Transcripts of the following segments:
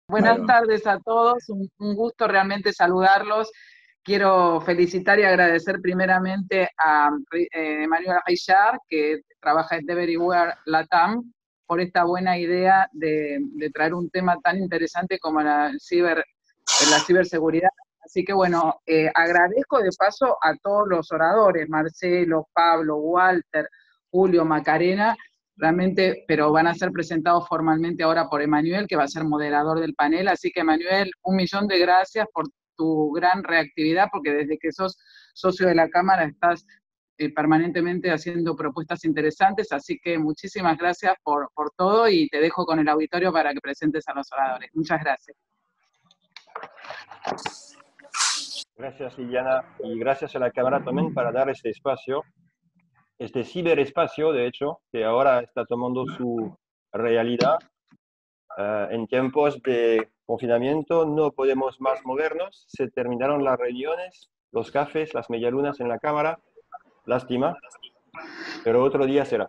Ahí Buenas va. tardes a todos, un gusto realmente saludarlos. Quiero felicitar y agradecer primeramente a Emmanuel Richard, que trabaja en Everywhere Latam, por esta buena idea de traer un tema tan interesante como la ciberseguridad. Así que bueno, agradezco de paso a todos los oradores, Marcelo, Pablo, Walter, Julio, Macarena, realmente, pero van a ser presentados formalmente ahora por Emanuel, que va a ser moderador del panel. Así que, Emanuel, 1 millón de gracias por tu gran reactividad, porque desde que sos socio de la Cámara estás permanentemente haciendo propuestas interesantes. Así que muchísimas gracias por todo y te dejo con el auditorio para que presentes a los oradores. Muchas gracias. Gracias, Liliana, y gracias a la Cámara también para dar este espacio, este ciberespacio, de hecho, que ahora está tomando su realidad. En tiempos de confinamiento no podemos más movernos, se terminaron las reuniones, los cafés, las medialunas en la Cámara, lástima, pero otro día será.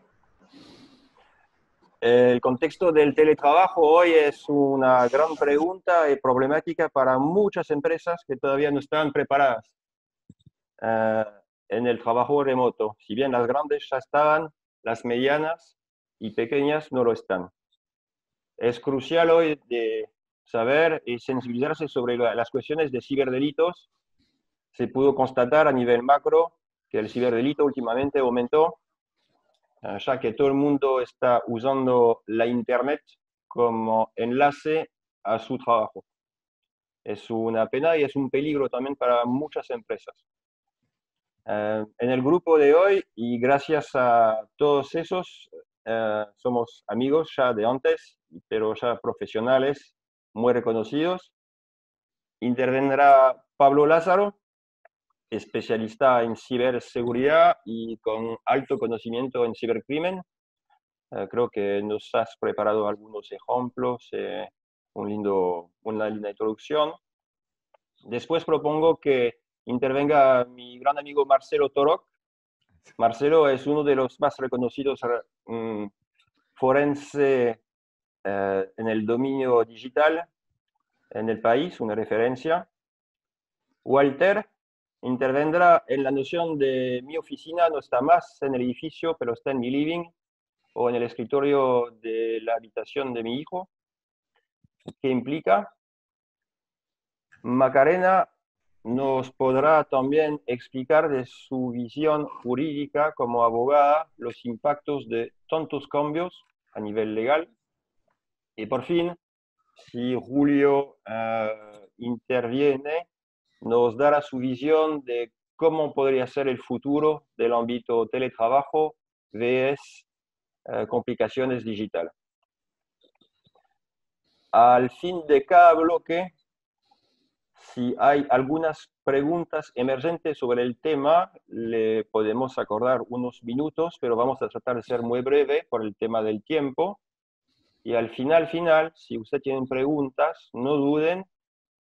El contexto del teletrabajo hoy es una gran pregunta y problemática para muchas empresas que todavía no están preparadas en el trabajo remoto. Si bien las grandes ya estaban, las medianas y pequeñas no lo están. Es crucial hoy de saber y sensibilizarse sobre las cuestiones de ciberdelitos. Se pudo constatar a nivel macro que el ciberdelito últimamente aumentó, ya que todo el mundo está usando la Internet como enlace a su trabajo. Es una pena y es un peligro también para muchas empresas. En el grupo de hoy, y gracias a todos esos, somos amigos ya de antes, pero ya profesionales muy reconocidos. Intervendrá Pablo Lázaro, especialista en ciberseguridad y con alto conocimiento en cibercrimen. Creo que nos has preparado algunos ejemplos, una linda introducción. Después propongo que intervenga mi gran amigo Marcelo Torok. Marcelo es uno de los más reconocidos forense en el dominio digital en el país, una referencia. Walter intervendrá en la noción de mi oficina, no está más en el edificio, pero está en mi living o en el escritorio de la habitación de mi hijo. ¿Qué implica? Macarena nos podrá también explicar de su visión jurídica como abogada los impactos de tantos cambios a nivel legal. Y por fin, si Julio interviene, nos dará su visión de cómo podría ser el futuro del ámbito teletrabajo vs complicaciones digitales. Al fin de cada bloque, si hay algunas preguntas emergentes sobre el tema, le podemos acordar unos minutos, pero vamos a tratar de ser muy breve por el tema del tiempo. Y al final, si usted tiene preguntas, no duden,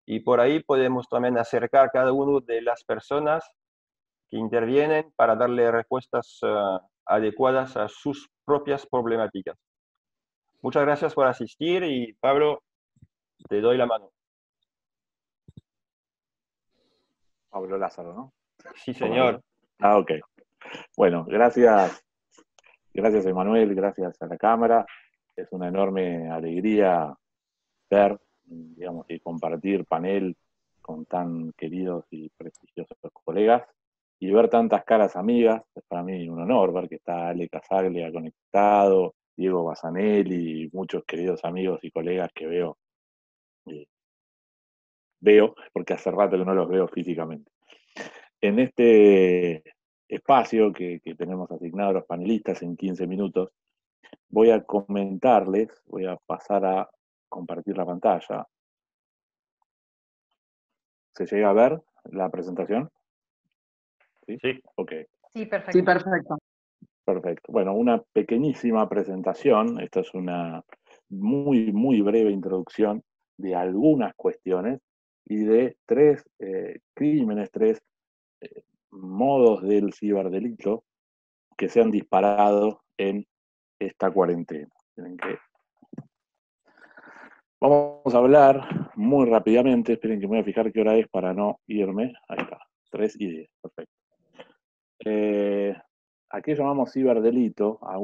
y por ahí podemos también acercar cada uno de las personas que intervienen para darle respuestas adecuadas a sus propias problemáticas. Muchas gracias por asistir y Pablo, te doy la mano. Pablo Lázaro, ¿no? Sí, señor. Ah, ok. Bueno, gracias. Gracias, Emanuel, gracias a la Cámara. Es una enorme alegría ver, digamos, y compartir panel con tan queridos y prestigiosos colegas y ver tantas caras amigas. Es para mí un honor ver que está Ale Casaglia conectado, Diego Basanelli y muchos queridos amigos y colegas que eh, veo, porque hace rato que no los veo físicamente. En este espacio que tenemos asignado a los panelistas en 15 minutos, voy a comentarles, voy a pasar a compartir la pantalla. ¿Se llega a ver la presentación? ¿Sí? Sí. Ok. Sí, perfecto. Sí, perfecto. Perfecto. Bueno, una pequeñísima presentación. Esta es una muy, muy breve introducción de algunas cuestiones y de tres crímenes, tres modos del ciberdelito que se han disparado en esta cuarentena. Vamos a hablar muy rápidamente, esperen que me voy a fijar qué hora es para no irme. Ahí está, 3:10, perfecto. ¿A qué llamamos ciberdelito? A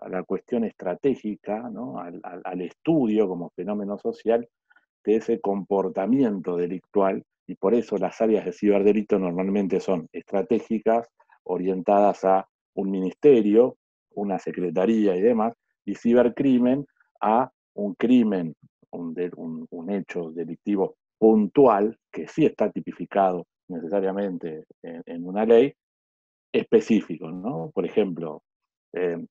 la cuestión estratégica, ¿no? Al estudio como fenómeno social de ese comportamiento delictual, y por eso las áreas de ciberdelito normalmente son estratégicas, orientadas a un ministerio, una secretaría y demás, y cibercrimen a un crimen, un hecho delictivo puntual, que sí está tipificado necesariamente en una ley, específico, ¿no? Por ejemplo, eh,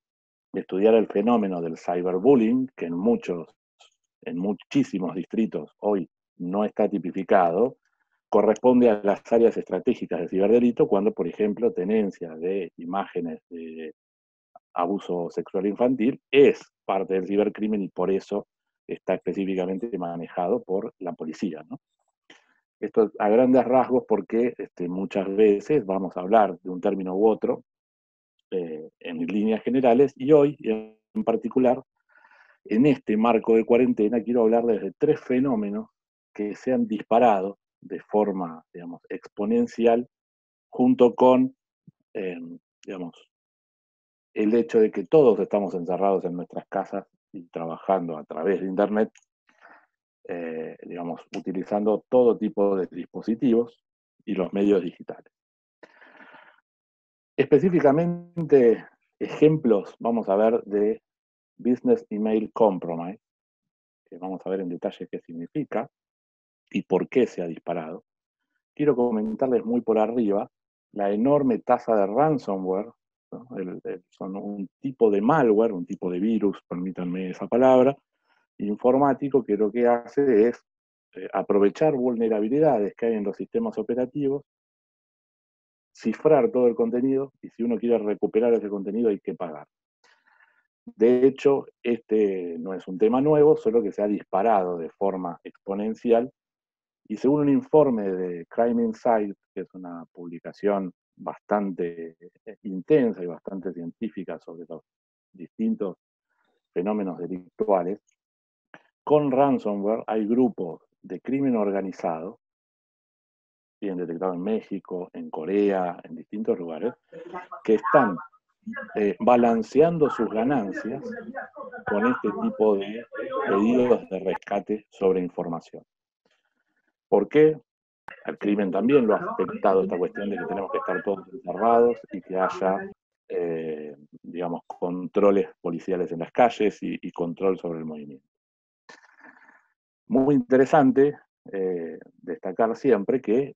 estudiar el fenómeno del cyberbullying, que en muchísimos distritos hoy no está tipificado, corresponde a las áreas estratégicas de ciberdelito cuando, por ejemplo, tenencia de imágenes de abuso sexual infantil es parte del cibercrimen y por eso está específicamente manejado por la policía, ¿no? Esto a grandes rasgos porque muchas veces vamos a hablar de un término u otro en líneas generales, y hoy en particular, en este marco de cuarentena, quiero hablarles de 3 fenómenos que se han disparado de forma, digamos, exponencial, junto con, digamos, el hecho de que todos estamos encerrados en nuestras casas y trabajando a través de Internet, digamos, utilizando todo tipo de dispositivos y los medios digitales. Específicamente, ejemplos vamos a ver de Business Email Compromise, que vamos a ver en detalle qué significa y por qué se ha disparado. Quiero comentarles muy por arriba la enorme tasa de ransomware, ¿no? Son un tipo de malware, un tipo de virus, permítanme esa palabra, informático, que lo que hace es aprovechar vulnerabilidades que hay en los sistemas operativos, cifrar todo el contenido, y si uno quiere recuperar ese contenido hay que pagar. De hecho, este no es un tema nuevo, solo que se ha disparado de forma exponencial, y según un informe de Crime Insight, que es una publicación bastante intensa y bastante científica sobre los distintos fenómenos delictuales, con ransomware hay grupos de crimen organizado, bien detectados en México, en Corea, en distintos lugares, que están balanceando sus ganancias con este tipo de pedidos de rescate sobre información. ¿Por qué? Al crimen también lo ha afectado esta cuestión de que tenemos que estar todos encerrados y que haya, digamos, controles policiales en las calles y control sobre el movimiento. Muy interesante destacar siempre que,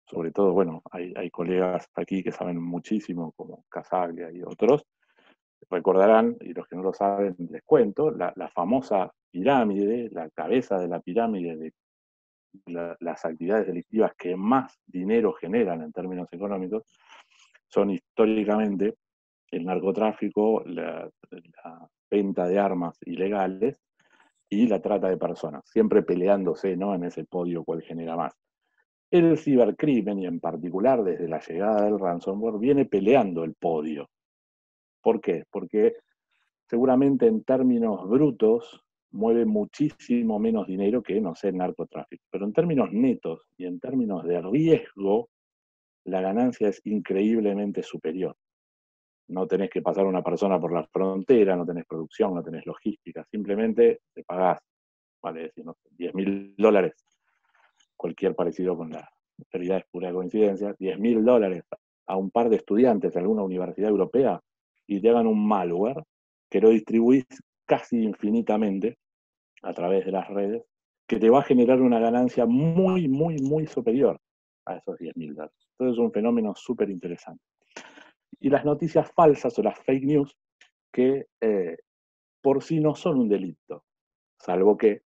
sobre todo, bueno, hay colegas aquí que saben muchísimo, como Casaglia y otros, recordarán, y los que no lo saben les cuento, la famosa pirámide, la cabeza de la pirámide de las actividades delictivas que más dinero generan en términos económicos, son históricamente el narcotráfico, la venta de armas ilegales y la trata de personas, siempre peleándose, ¿no?, en ese podio cuál genera más. El cibercrimen, y en particular desde la llegada del ransomware, viene peleando el podio. ¿Por qué? Porque seguramente en términos brutos mueve muchísimo menos dinero que, no sé, el narcotráfico. Pero en términos netos y en términos de riesgo, la ganancia es increíblemente superior. No tenés que pasar una persona por la frontera, no tenés producción, no tenés logística, simplemente te pagás, vale decir, no sé, $10.000, cualquier parecido con la realidad es pura coincidencia, $10.000 a un par de estudiantes de alguna universidad europea y te hagan un malware que lo distribuís casi infinitamente a través de las redes, que te va a generar una ganancia muy, muy, muy superior a esos $10.000. Entonces es un fenómeno súper interesante. Y las noticias falsas o las fake news, que por sí no son un delito, salvo que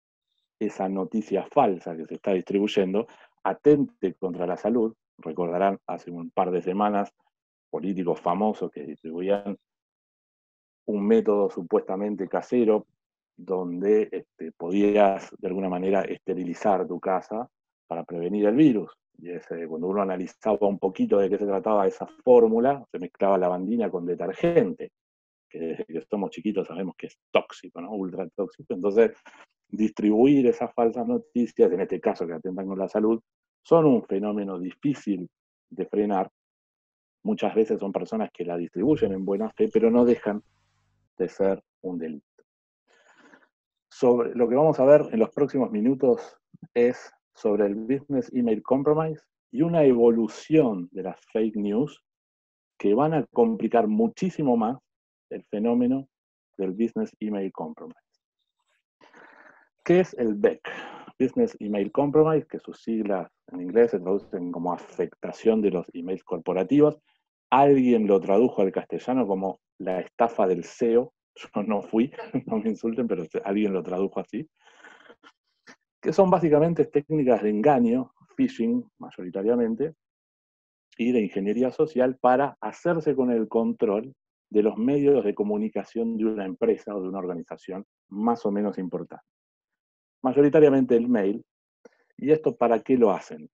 esa noticia falsa que se está distribuyendo atente contra la salud. Recordarán hace un par de semanas políticos famosos que distribuían un método supuestamente casero donde podías de alguna manera esterilizar tu casa para prevenir el virus. Y cuando uno analizaba un poquito de qué se trataba esa fórmula, se mezclaba lavandina con detergente, que desde que somos chiquitos sabemos que es tóxico, ¿no? Ultra tóxico. Entonces distribuir esas falsas noticias, en este caso que atentan con la salud, son un fenómeno difícil de frenar. Muchas veces son personas que la distribuyen en buena fe, pero no dejan de ser un delito. Sobre lo que vamos a ver en los próximos minutos es sobre el Business Email Compromise y una evolución de las fake news que van a complicar muchísimo más el fenómeno del Business Email Compromise. ¿Qué es el BEC? Business Email Compromise, que sus siglas en inglés se traducen como afectación de los emails corporativos. Alguien lo tradujo al castellano como la estafa del SEO. Yo no fui, no me insulten, pero alguien lo tradujo así. Que son básicamente técnicas de engaño, phishing mayoritariamente, y de ingeniería social para hacerse con el control de los medios de comunicación de una empresa o de una organización más o menos importante. Mayoritariamente el mail. ¿Y esto para qué lo hacen?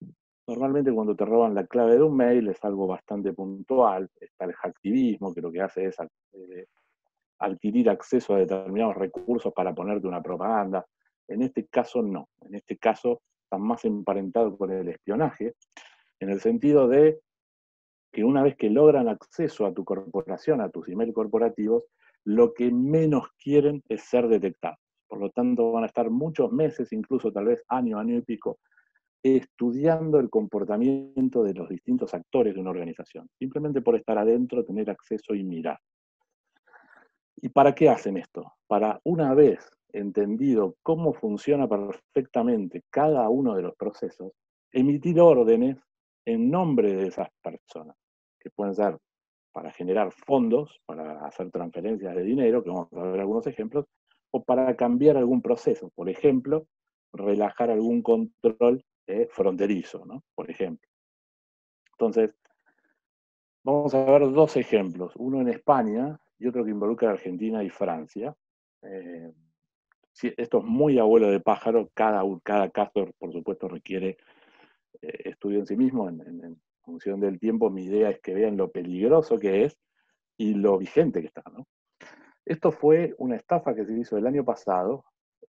Normalmente cuando te roban la clave de un mail es algo bastante puntual. Está el hacktivismo, que lo que hace es adquirir acceso a determinados recursos para ponerte una propaganda. En este caso no. En este caso está más emparentado con el espionaje, en el sentido de que una vez que logran acceso a tu corporación, a tus emails corporativos, lo que menos quieren es ser detectados. Por lo tanto, van a estar muchos meses, incluso tal vez año y pico, estudiando el comportamiento de los distintos actores de una organización. Simplemente por estar adentro, tener acceso y mirar. ¿Y para qué hacen esto? Para, una vez entendido cómo funciona perfectamente cada uno de los procesos, emitir órdenes en nombre de esas personas, que pueden ser para generar fondos, para hacer transferencias de dinero, que vamos a ver algunos ejemplos, o para cambiar algún proceso, por ejemplo, relajar algún control fronterizo, ¿no? Por ejemplo. Entonces, vamos a ver dos ejemplos, uno en España y otro que involucra a Argentina y Francia. Esto es muy abuelo de pájaro, cada caso, por supuesto, requiere estudio en sí mismo, en función del tiempo. Mi idea es que vean lo peligroso que es y lo vigente que está, ¿no? Esto fue una estafa que se hizo el año pasado.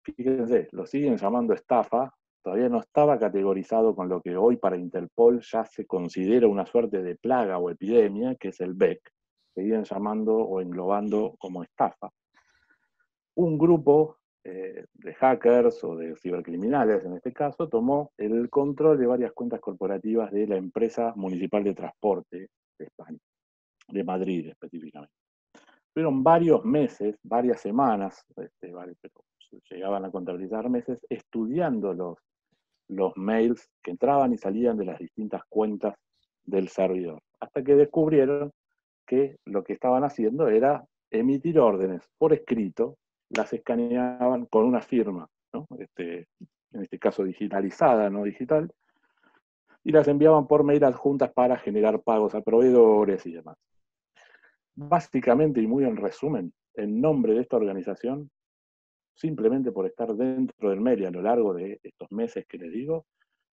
Fíjense, lo siguen llamando estafa, todavía no estaba categorizado con lo que hoy para Interpol ya se considera una suerte de plaga o epidemia, que es el BEC, seguían llamando o englobando como estafa. Un grupo de hackers o de cibercriminales, en este caso, tomó el control de varias cuentas corporativas de la empresa municipal de transporte de España, de Madrid específicamente. Fueron varios meses, varias semanas, pero llegaban a contabilizar meses, estudiando los mails que entraban y salían de las distintas cuentas del servidor, hasta que descubrieron que lo que estaban haciendo era emitir órdenes por escrito, las escaneaban con una firma, ¿no? En este caso digitalizada, no digital, y las enviaban por mail adjuntas para generar pagos a proveedores y demás. Básicamente, y muy en resumen, en nombre de esta organización, simplemente por estar dentro del mail y a lo largo de estos meses que les digo,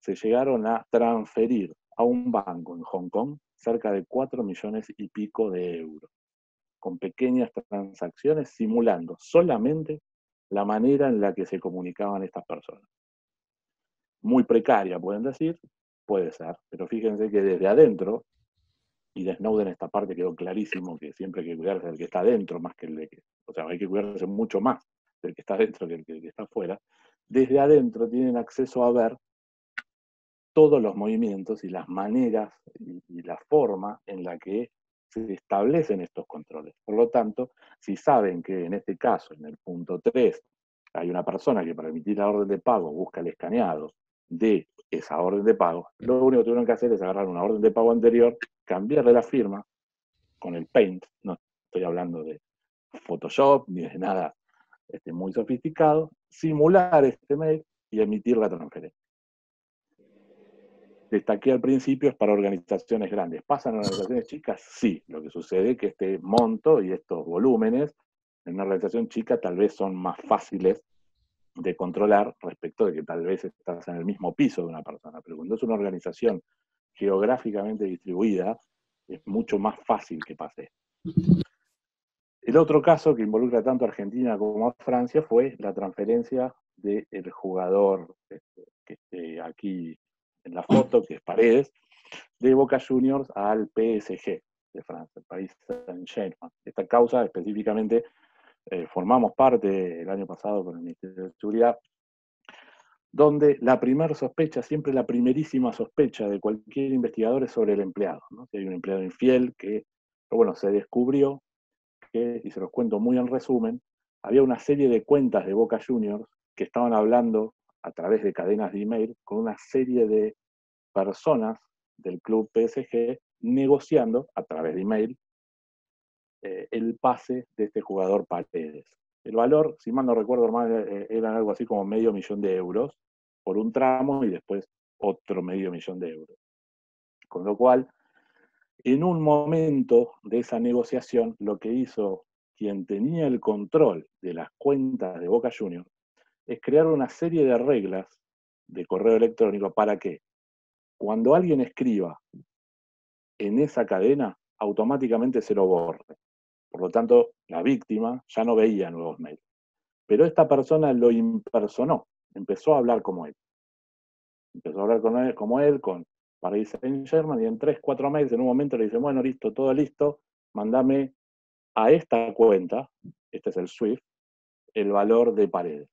se llegaron a transferir a un banco en Hong Kong cerca de 4 millones y pico de euros, con pequeñas transacciones simulando solamente la manera en la que se comunicaban estas personas. Muy precaria, pueden decir, puede ser, pero fíjense que desde adentro, y de Snowden esta parte quedó clarísimo que siempre hay que cuidarse del que está adentro más que el de que, o sea, hay que cuidarse mucho más del que está adentro que el que está afuera. Desde adentro tienen acceso a ver todos los movimientos y las maneras y la forma en la que se establecen estos controles. Por lo tanto, si saben que en este caso, en el punto 3, hay una persona que para emitir la orden de pago busca el escaneado de esa orden de pago, lo único que tuvieron que hacer es agarrar una orden de pago anterior, cambiarle la firma con el Paint, no estoy hablando de Photoshop ni de nada muy sofisticado, simular este mail y emitir la transferencia. Destaqué al principio, es para organizaciones grandes. ¿Pasan en organizaciones chicas? Sí. Lo que sucede es que este monto y estos volúmenes en una organización chica tal vez son más fáciles de controlar respecto de que tal vez estás en el mismo piso de una persona. Pero cuando es una organización geográficamente distribuida, es mucho más fácil que pase. El otro caso que involucra tanto a Argentina como a Francia fue la transferencia del jugador que esté aquí en la foto, que es Paredes, de Boca Juniors al PSG de Francia, el Paris Saint-Germain. Esta causa específicamente formamos parte el año pasado con el Ministerio de Seguridad, donde la primera sospecha, siempre la primerísima sospecha de cualquier investigador es sobre el empleado, ¿no? Si hay un empleado infiel que, bueno, se descubrió que, y se los cuento muy en resumen, había una serie de cuentas de Boca Juniors que estaban hablando a través de cadenas de email con una serie de personas del club PSG negociando a través de email el pase de este jugador Paredes. El valor, si mal no recuerdo mal, era algo así como $500,000 por un tramo y después otro $500,000. Con lo cual, en un momento de esa negociación, lo que hizo quien tenía el control de las cuentas de Boca Juniors es crear una serie de reglas de correo electrónico para que cuando alguien escriba en esa cadena, automáticamente se lo borre. Por lo tanto, la víctima ya no veía nuevos mails. Pero esta persona lo impersonó, empezó a hablar como él. Empezó a hablar con él, como él, con Paris Saint-Germain, y en 3, 4 mails en un momento le dice, bueno, listo, todo listo, mandame a esta cuenta, este es el SWIFT, el valor de Paredes.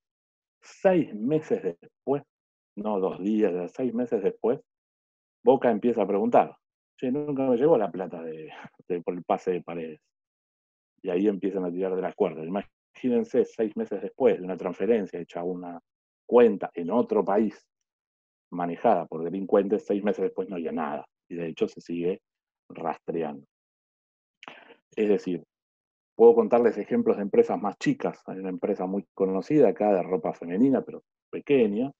6 meses después, no 2 días, 6 meses después, Boca empieza a preguntar, che, nunca me llegó la plata por el pase de Paredes. Y ahí empiezan a tirar de las cuerdas. Imagínense 6 meses después de una transferencia hecha a una cuenta en otro país, manejada por delincuentes, 6 meses después no había nada. Y de hecho se sigue rastreando. Es decir, puedo contarles ejemplos de empresas más chicas. Hay una empresa muy conocida acá de ropa femenina, pero pequeña,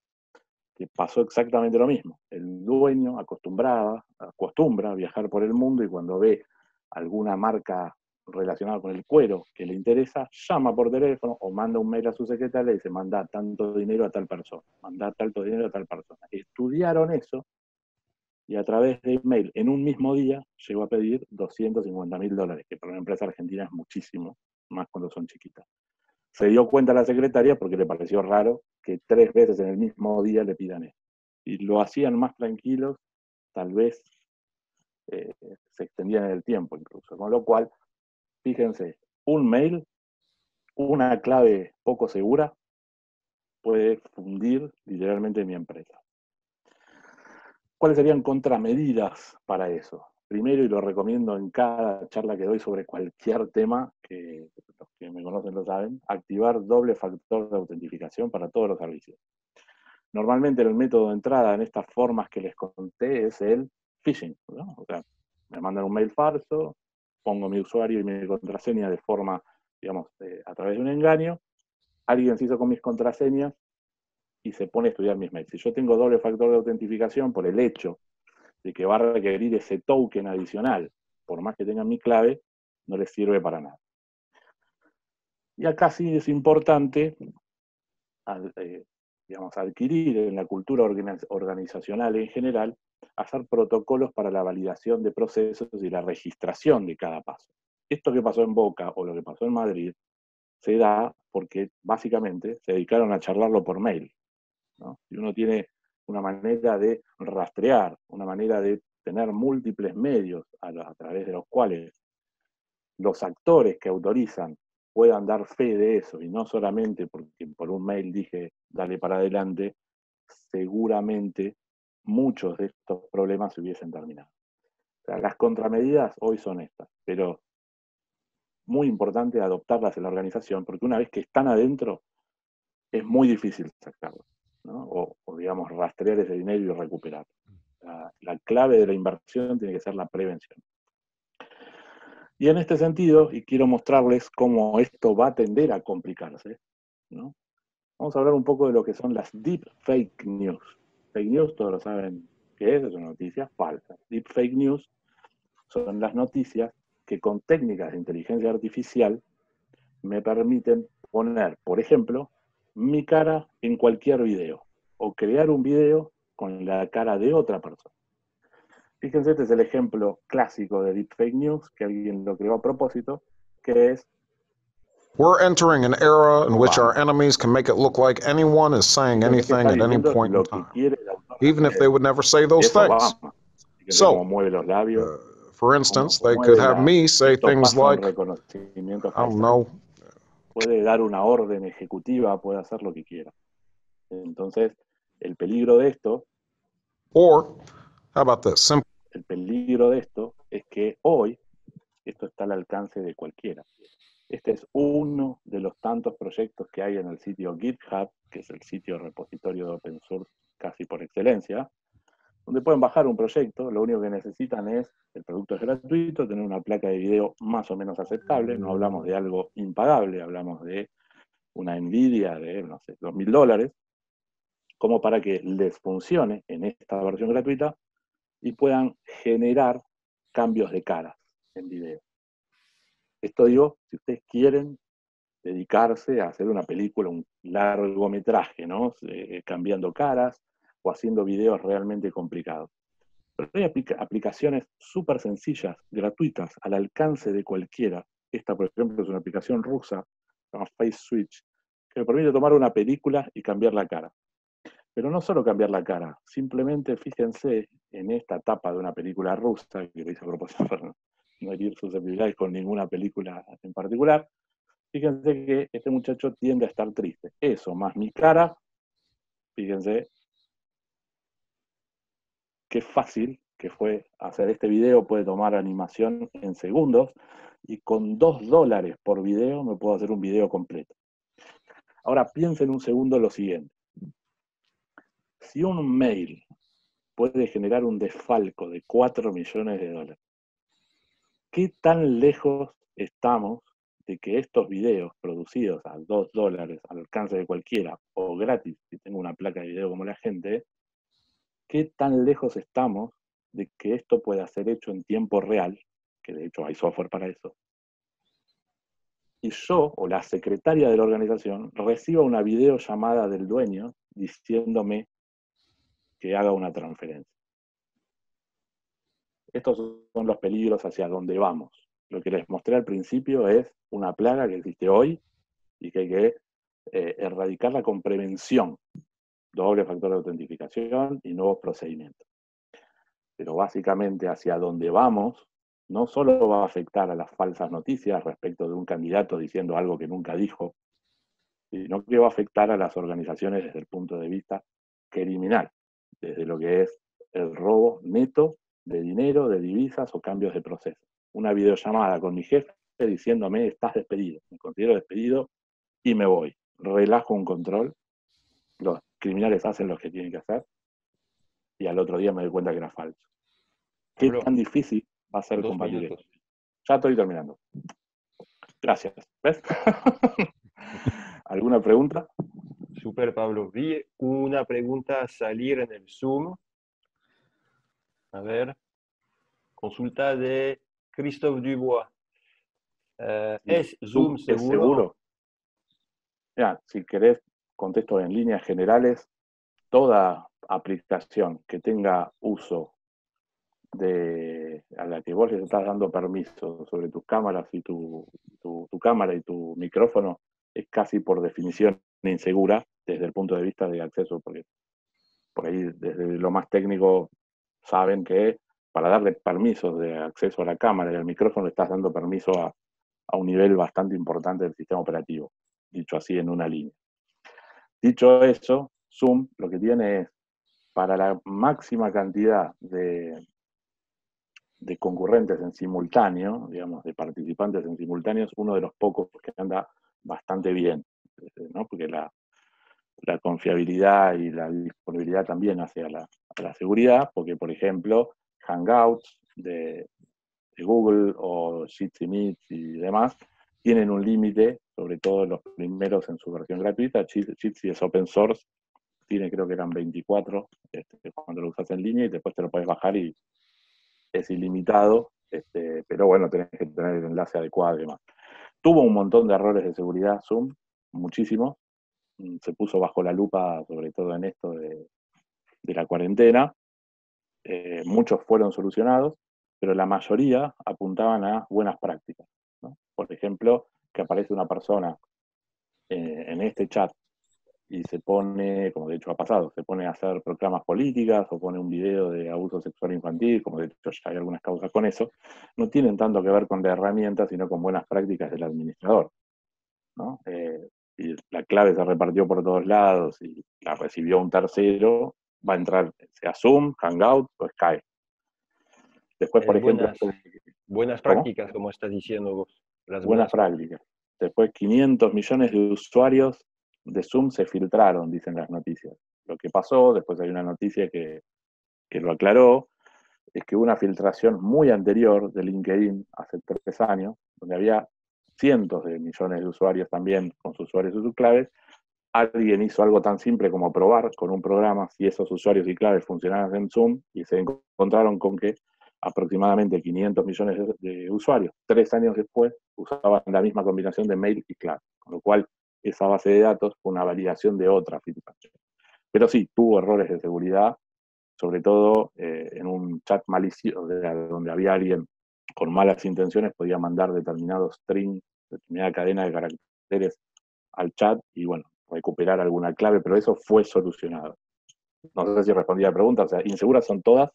que pasó exactamente lo mismo. El dueño acostumbra a viajar por el mundo y cuando ve alguna marca relacionada con el cuero que le interesa, llama por teléfono o manda un mail a su secretaria y dice, manda tanto dinero a tal persona, manda tanto dinero a tal persona. Estudiaron eso y a través de email en un mismo día llegó a pedir $250,000, que para una empresa argentina es muchísimo, más cuando son chiquitas. Se dio cuenta la secretaria porque le pareció raro que 3 veces en el mismo día le pidan esto. Y lo hacían más tranquilos, tal vez se extendían en el tiempo incluso. Con lo cual, fíjense, un mail, una clave poco segura, puede fundir literalmente mi empresa. ¿Cuáles serían contramedidas para eso? Primero, y lo recomiendo en cada charla que doy sobre cualquier tema, que los que me conocen lo saben, activar doble factor de autentificación para todos los servicios. Normalmente el método de entrada en estas formas que les conté es el phishing, ¿no? O sea, me mandan un mail falso, pongo mi usuario y mi contraseña de forma, digamos, a través de un engaño, alguien se hizo con mis contraseñas y se pone a estudiar mis mails. Si yo tengo doble factor de autentificación por el hecho de que va a requerir ese token adicional, por más que tengan mi clave, no les sirve para nada. Y acá sí es importante digamos, adquirir en la cultura organizacional en general, hacer protocolos para la validación de procesos y la registración de cada paso. Esto que pasó en Boca o lo que pasó en Madrid se da porque básicamente se dedicaron a charlarlo por mail, ¿no? Y uno tiene una manera de rastrear, una manera de tener múltiples medios a través de los cuales los actores que autorizan puedan dar fe de eso, y no solamente porque por un mail dije dale para adelante, seguramente muchos de estos problemas se hubiesen terminado. O sea, las contramedidas hoy son estas, pero muy importante adoptarlas en la organización, porque una vez que están adentro, es muy difícil sacarlos, ¿no? O digamos, rastrear ese dinero y recuperarlo. La clave de la inversión tiene que ser la prevención. Y en este sentido, y quiero mostrarles cómo esto va a tender a complicarse, ¿no? Vamos a hablar un poco de lo que son las deep fake news. Fake news, todos lo saben qué es una noticia falsa. Deep fake news son las noticias que con técnicas de inteligencia artificial me permiten poner, por ejemplo, mi cara en cualquier video, o crear un video con la cara de otra persona. Fíjense, este es el ejemplo clásico de deepfake news, que alguien lo creó a propósito, que es We're entering an era in which our enemies can make it look like anyone is saying anything at any point in time, even if they would never say those things. So, for instance, they could have me say things like, I don't know. Puede dar una orden ejecutiva, puede hacer lo que quiera. Entonces, el peligro de esto, or, how about this? El peligro de esto es que hoy esto está al alcance de cualquiera. Este es uno de los tantos proyectos que hay en el sitio GitHub, que es el sitio repositorio de open source casi por excelencia, donde pueden bajar un proyecto. Lo único que necesitan es, el producto es gratuito, tener una placa de video más o menos aceptable. No hablamos de algo impagable, hablamos de una Nvidia de, no sé, $2.000, como para que les funcione en esta versión gratuita y puedan generar cambios de caras en video. Esto digo, si ustedes quieren dedicarse a hacer una película, un largometraje, ¿no? Cambiando caras o haciendo videos realmente complicados. Pero hay aplicaciones súper sencillas, gratuitas, al alcance de cualquiera. Esta, por ejemplo, es una aplicación rusa, se llama Face Switch, que me permite tomar una película y cambiar la cara. Pero no solo cambiar la cara, simplemente fíjense en esta etapa de una película rusa, que lo hice a propósito para no herir susceptibilidades con ninguna película en particular. Fíjense que este muchacho tiende a estar triste. Eso, más mi cara, fíjense qué fácil que fue hacer este video, puede tomar animación en segundos, y con $2 por video me puedo hacer un video completo. Ahora piensen un segundo lo siguiente. Si un mail puede generar un desfalco de $4 millones, ¿qué tan lejos estamos de que estos videos producidos a $2 al alcance de cualquiera, o gratis, si tengo una placa de video como la gente, qué tan lejos estamos de que esto pueda ser hecho en tiempo real, que de hecho hay software para eso, y yo, o la secretaria de la organización, reciba una videollamada del dueño diciéndome que haga una transferencia? Estos son los peligros hacia donde vamos. Lo que les mostré al principio es una plaga que existe hoy y que hay que erradicarla con prevención, doble factor de autentificación y nuevos procedimientos. Pero básicamente hacia donde vamos no solo va a afectar a las falsas noticias respecto de un candidato diciendo algo que nunca dijo, sino que va a afectar a las organizaciones desde el punto de vista criminal, desde lo que es el robo neto de dinero, de divisas o cambios de proceso. Una videollamada con mi jefe diciéndome, estás despedido, me considero despedido y me voy. Relajo un control, los criminales hacen lo que tienen que hacer y al otro día me doy cuenta que era falso. ¿Qué tan difícil va a ser combatir esto? Ya estoy terminando. Gracias. ¿Ves? ¿Alguna pregunta? Super, Pablo. Vi una pregunta salir en el Zoom. A ver. Consulta de Christophe Dubois. ¿Es Zoom seguro? ¿Es seguro? Mira, si querés, contesto en líneas generales. Toda aplicación que tenga uso a la que vos les estás dando permiso sobre tus cámaras y tu cámara y tu micrófono es casi por definición insegura desde el punto de vista de acceso, porque por ahí desde lo más técnico saben que para darle permisos de acceso a la cámara y al micrófono estás dando permiso a un nivel bastante importante del sistema operativo, dicho así en una línea. Dicho eso, Zoom lo que tiene es, para la máxima cantidad de concurrentes en simultáneo, digamos, de participantes en simultáneo, es uno de los pocos que anda bastante bien, ¿no? Porque la confiabilidad y la disponibilidad también hacia la seguridad, porque, por ejemplo, Hangouts de Google o Jitsi Meet y demás, tienen un límite, sobre todo los primeros en su versión gratuita. Jitsi es open source, tiene, creo que eran 24 cuando lo usas en línea, y después te lo puedes bajar y es ilimitado, pero bueno, tenés que tener el enlace adecuado y demás. Tuvo un montón de errores de seguridad Zoom, muchísimos. Se puso bajo la lupa, sobre todo en esto de la cuarentena. Muchos fueron solucionados, pero la mayoría apuntaban a buenas prácticas, ¿no? Por ejemplo, que aparece una persona en este chat y se pone, como de hecho ha pasado, se pone a hacer proclamas políticas o pone un video de abuso sexual infantil, como de hecho ya hay algunas causas con eso, no tienen tanto que ver con la herramienta, sino con buenas prácticas del administrador, ¿no? Y la clave se repartió por todos lados y la recibió un tercero, va a entrar sea Zoom, Hangout o Skype. Después, por ejemplo... Buenas prácticas, como estás diciendo vos. Las buenas prácticas. Después 500 millones de usuarios de Zoom se filtraron, dicen las noticias. Lo que pasó, después hay una noticia que lo aclaró, es que hubo una filtración muy anterior de LinkedIn, hace 3 años, donde había cientos de millones de usuarios también con sus usuarios y sus claves. Alguien hizo algo tan simple como probar con un programa si esos usuarios y claves funcionaban en Zoom y se encontraron con que aproximadamente 500 millones de usuarios, 3 años después, usaban la misma combinación de mail y clave, con lo cual esa base de datos fue una validación de otra filtración. Pero sí, tuvo errores de seguridad, sobre todo en un chat malicioso, donde había alguien con malas intenciones, podía mandar determinado string, determinada cadena de caracteres al chat y, bueno, recuperar alguna clave, pero eso fue solucionado. No sé si respondí a la pregunta, o sea, inseguras son todas,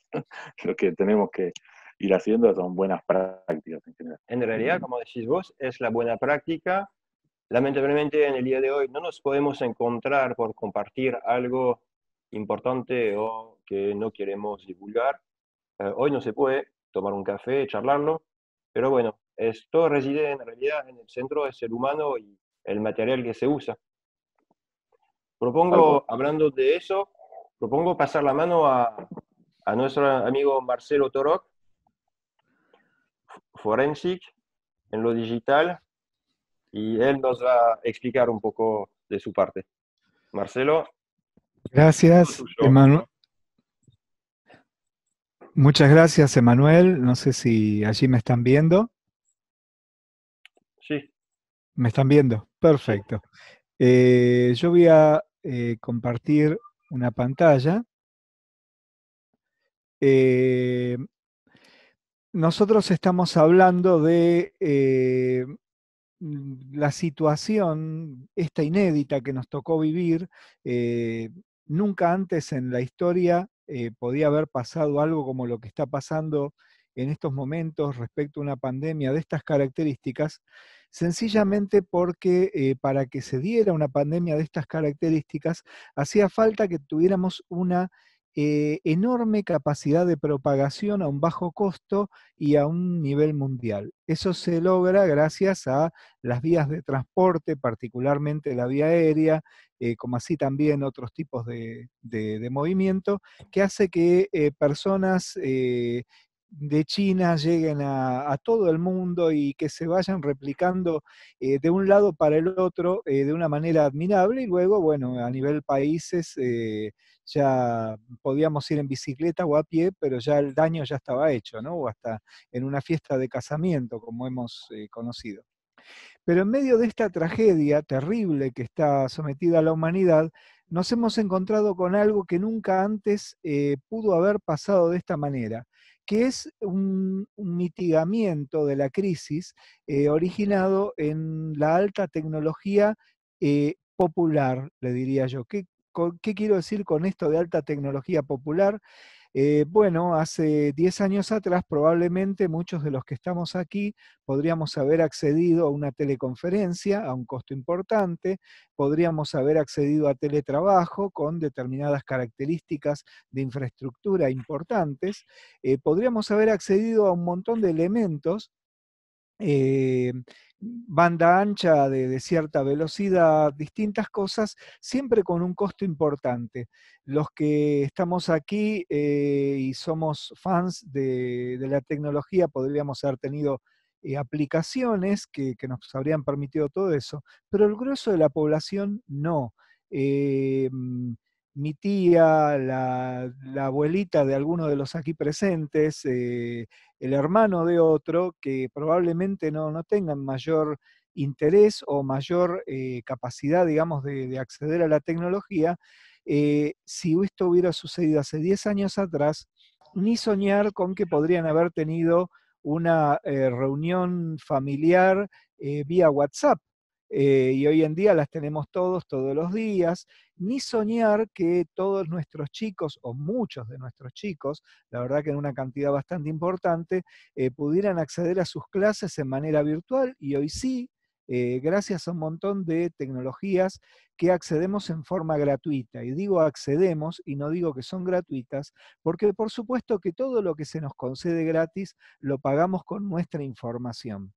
lo que tenemos que ir haciendo son buenas prácticas en general. En realidad, como decís vos, es la buena práctica. Lamentablemente, en el día de hoy no nos podemos encontrar por compartir algo importante o que no queremos divulgar. Hoy no se puede tomar un café, charlarlo, pero bueno, esto reside en realidad en el centro del ser humano y el material que se usa. Propongo, hablando de eso, propongo pasar la mano a nuestro amigo Marcelo Torok, Forensic, en lo digital, y él nos va a explicar un poco de su parte. Marcelo. Gracias, Emanuel. Muchas gracias, Emanuel. No sé si allí me están viendo. Sí. ¿Me están viendo? Perfecto. Yo voy a compartir una pantalla. Nosotros estamos hablando de la situación, esta inédita que nos tocó vivir. Nunca antes en la historia podía haber pasado algo como lo que está pasando en estos momentos respecto a una pandemia de estas características, sencillamente porque para que se diera una pandemia de estas características, hacía falta que tuviéramos una enorme capacidad de propagación a un bajo costo y a un nivel mundial. Eso se logra gracias a las vías de transporte, particularmente la vía aérea, como así también otros tipos de movimiento, que hace que personas de China lleguen a todo el mundo y que se vayan replicando de un lado para el otro de una manera admirable, y luego, bueno, a nivel países ya podíamos ir en bicicleta o a pie, pero ya el daño ya estaba hecho, ¿no? O hasta en una fiesta de casamiento, como hemos conocido. Pero en medio de esta tragedia terrible que está sometida a la humanidad, nos hemos encontrado con algo que nunca antes pudo haber pasado de esta manera, que es un mitigamiento de la crisis originado en la alta tecnología popular, le diría yo. ¿Qué quiero decir con esto de alta tecnología popular? Bueno, hace 10 años atrás probablemente muchos de los que estamos aquí podríamos haber accedido a una teleconferencia a un costo importante, podríamos haber accedido a teletrabajo con determinadas características de infraestructura importantes, podríamos haber accedido a un montón de elementos, banda ancha de cierta velocidad, distintas cosas, siempre con un costo importante. Los que estamos aquí y somos fans de la tecnología podríamos haber tenido aplicaciones que nos habrían permitido todo eso, pero el grueso de la población no. Mi tía, la abuelita de alguno de los aquí presentes, el hermano de otro, que probablemente no tengan mayor interés o mayor capacidad, digamos, de acceder a la tecnología, si esto hubiera sucedido hace 10 años atrás, ni soñar con que podrían haber tenido una reunión familiar vía WhatsApp. Y hoy en día las tenemos todos los días, ni soñar que todos nuestros chicos, o muchos de nuestros chicos, la verdad que en una cantidad bastante importante, pudieran acceder a sus clases en manera virtual, y hoy sí, gracias a un montón de tecnologías que accedemos en forma gratuita. Y digo accedemos y no digo que son gratuitas, porque por supuesto que todo lo que se nos concede gratis lo pagamos con nuestra información.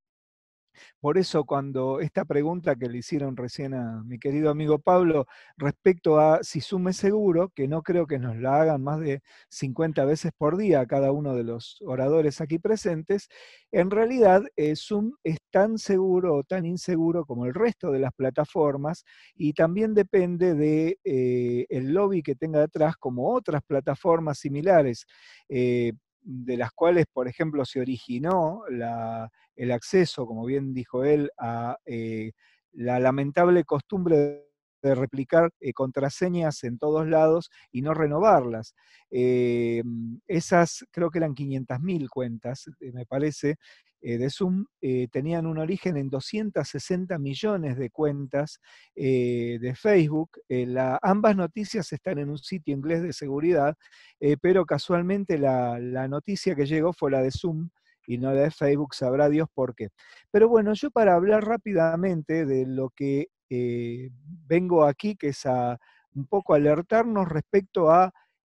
Por eso cuando esta pregunta que le hicieron recién a mi querido amigo Pablo respecto a si Zoom es seguro, que no creo que nos la hagan más de 50 veces por día a cada uno de los oradores aquí presentes, en realidad Zoom es tan seguro o tan inseguro como el resto de las plataformas, y también depende de el lobby que tenga detrás, como otras plataformas similares, de las cuales, por ejemplo, se originó el acceso, como bien dijo él, a la lamentable costumbre de replicar contraseñas en todos lados y no renovarlas. Esas creo que eran 500.000 cuentas, me parece, de Zoom, tenían un origen en 260 millones de cuentas de Facebook. Ambas noticias están en un sitio inglés de seguridad, pero casualmente la noticia que llegó fue la de Zoom y no la de Facebook, sabrá Dios por qué. Pero bueno, yo para hablar rápidamente de lo que vengo aquí, que es a un poco alertarnos respecto a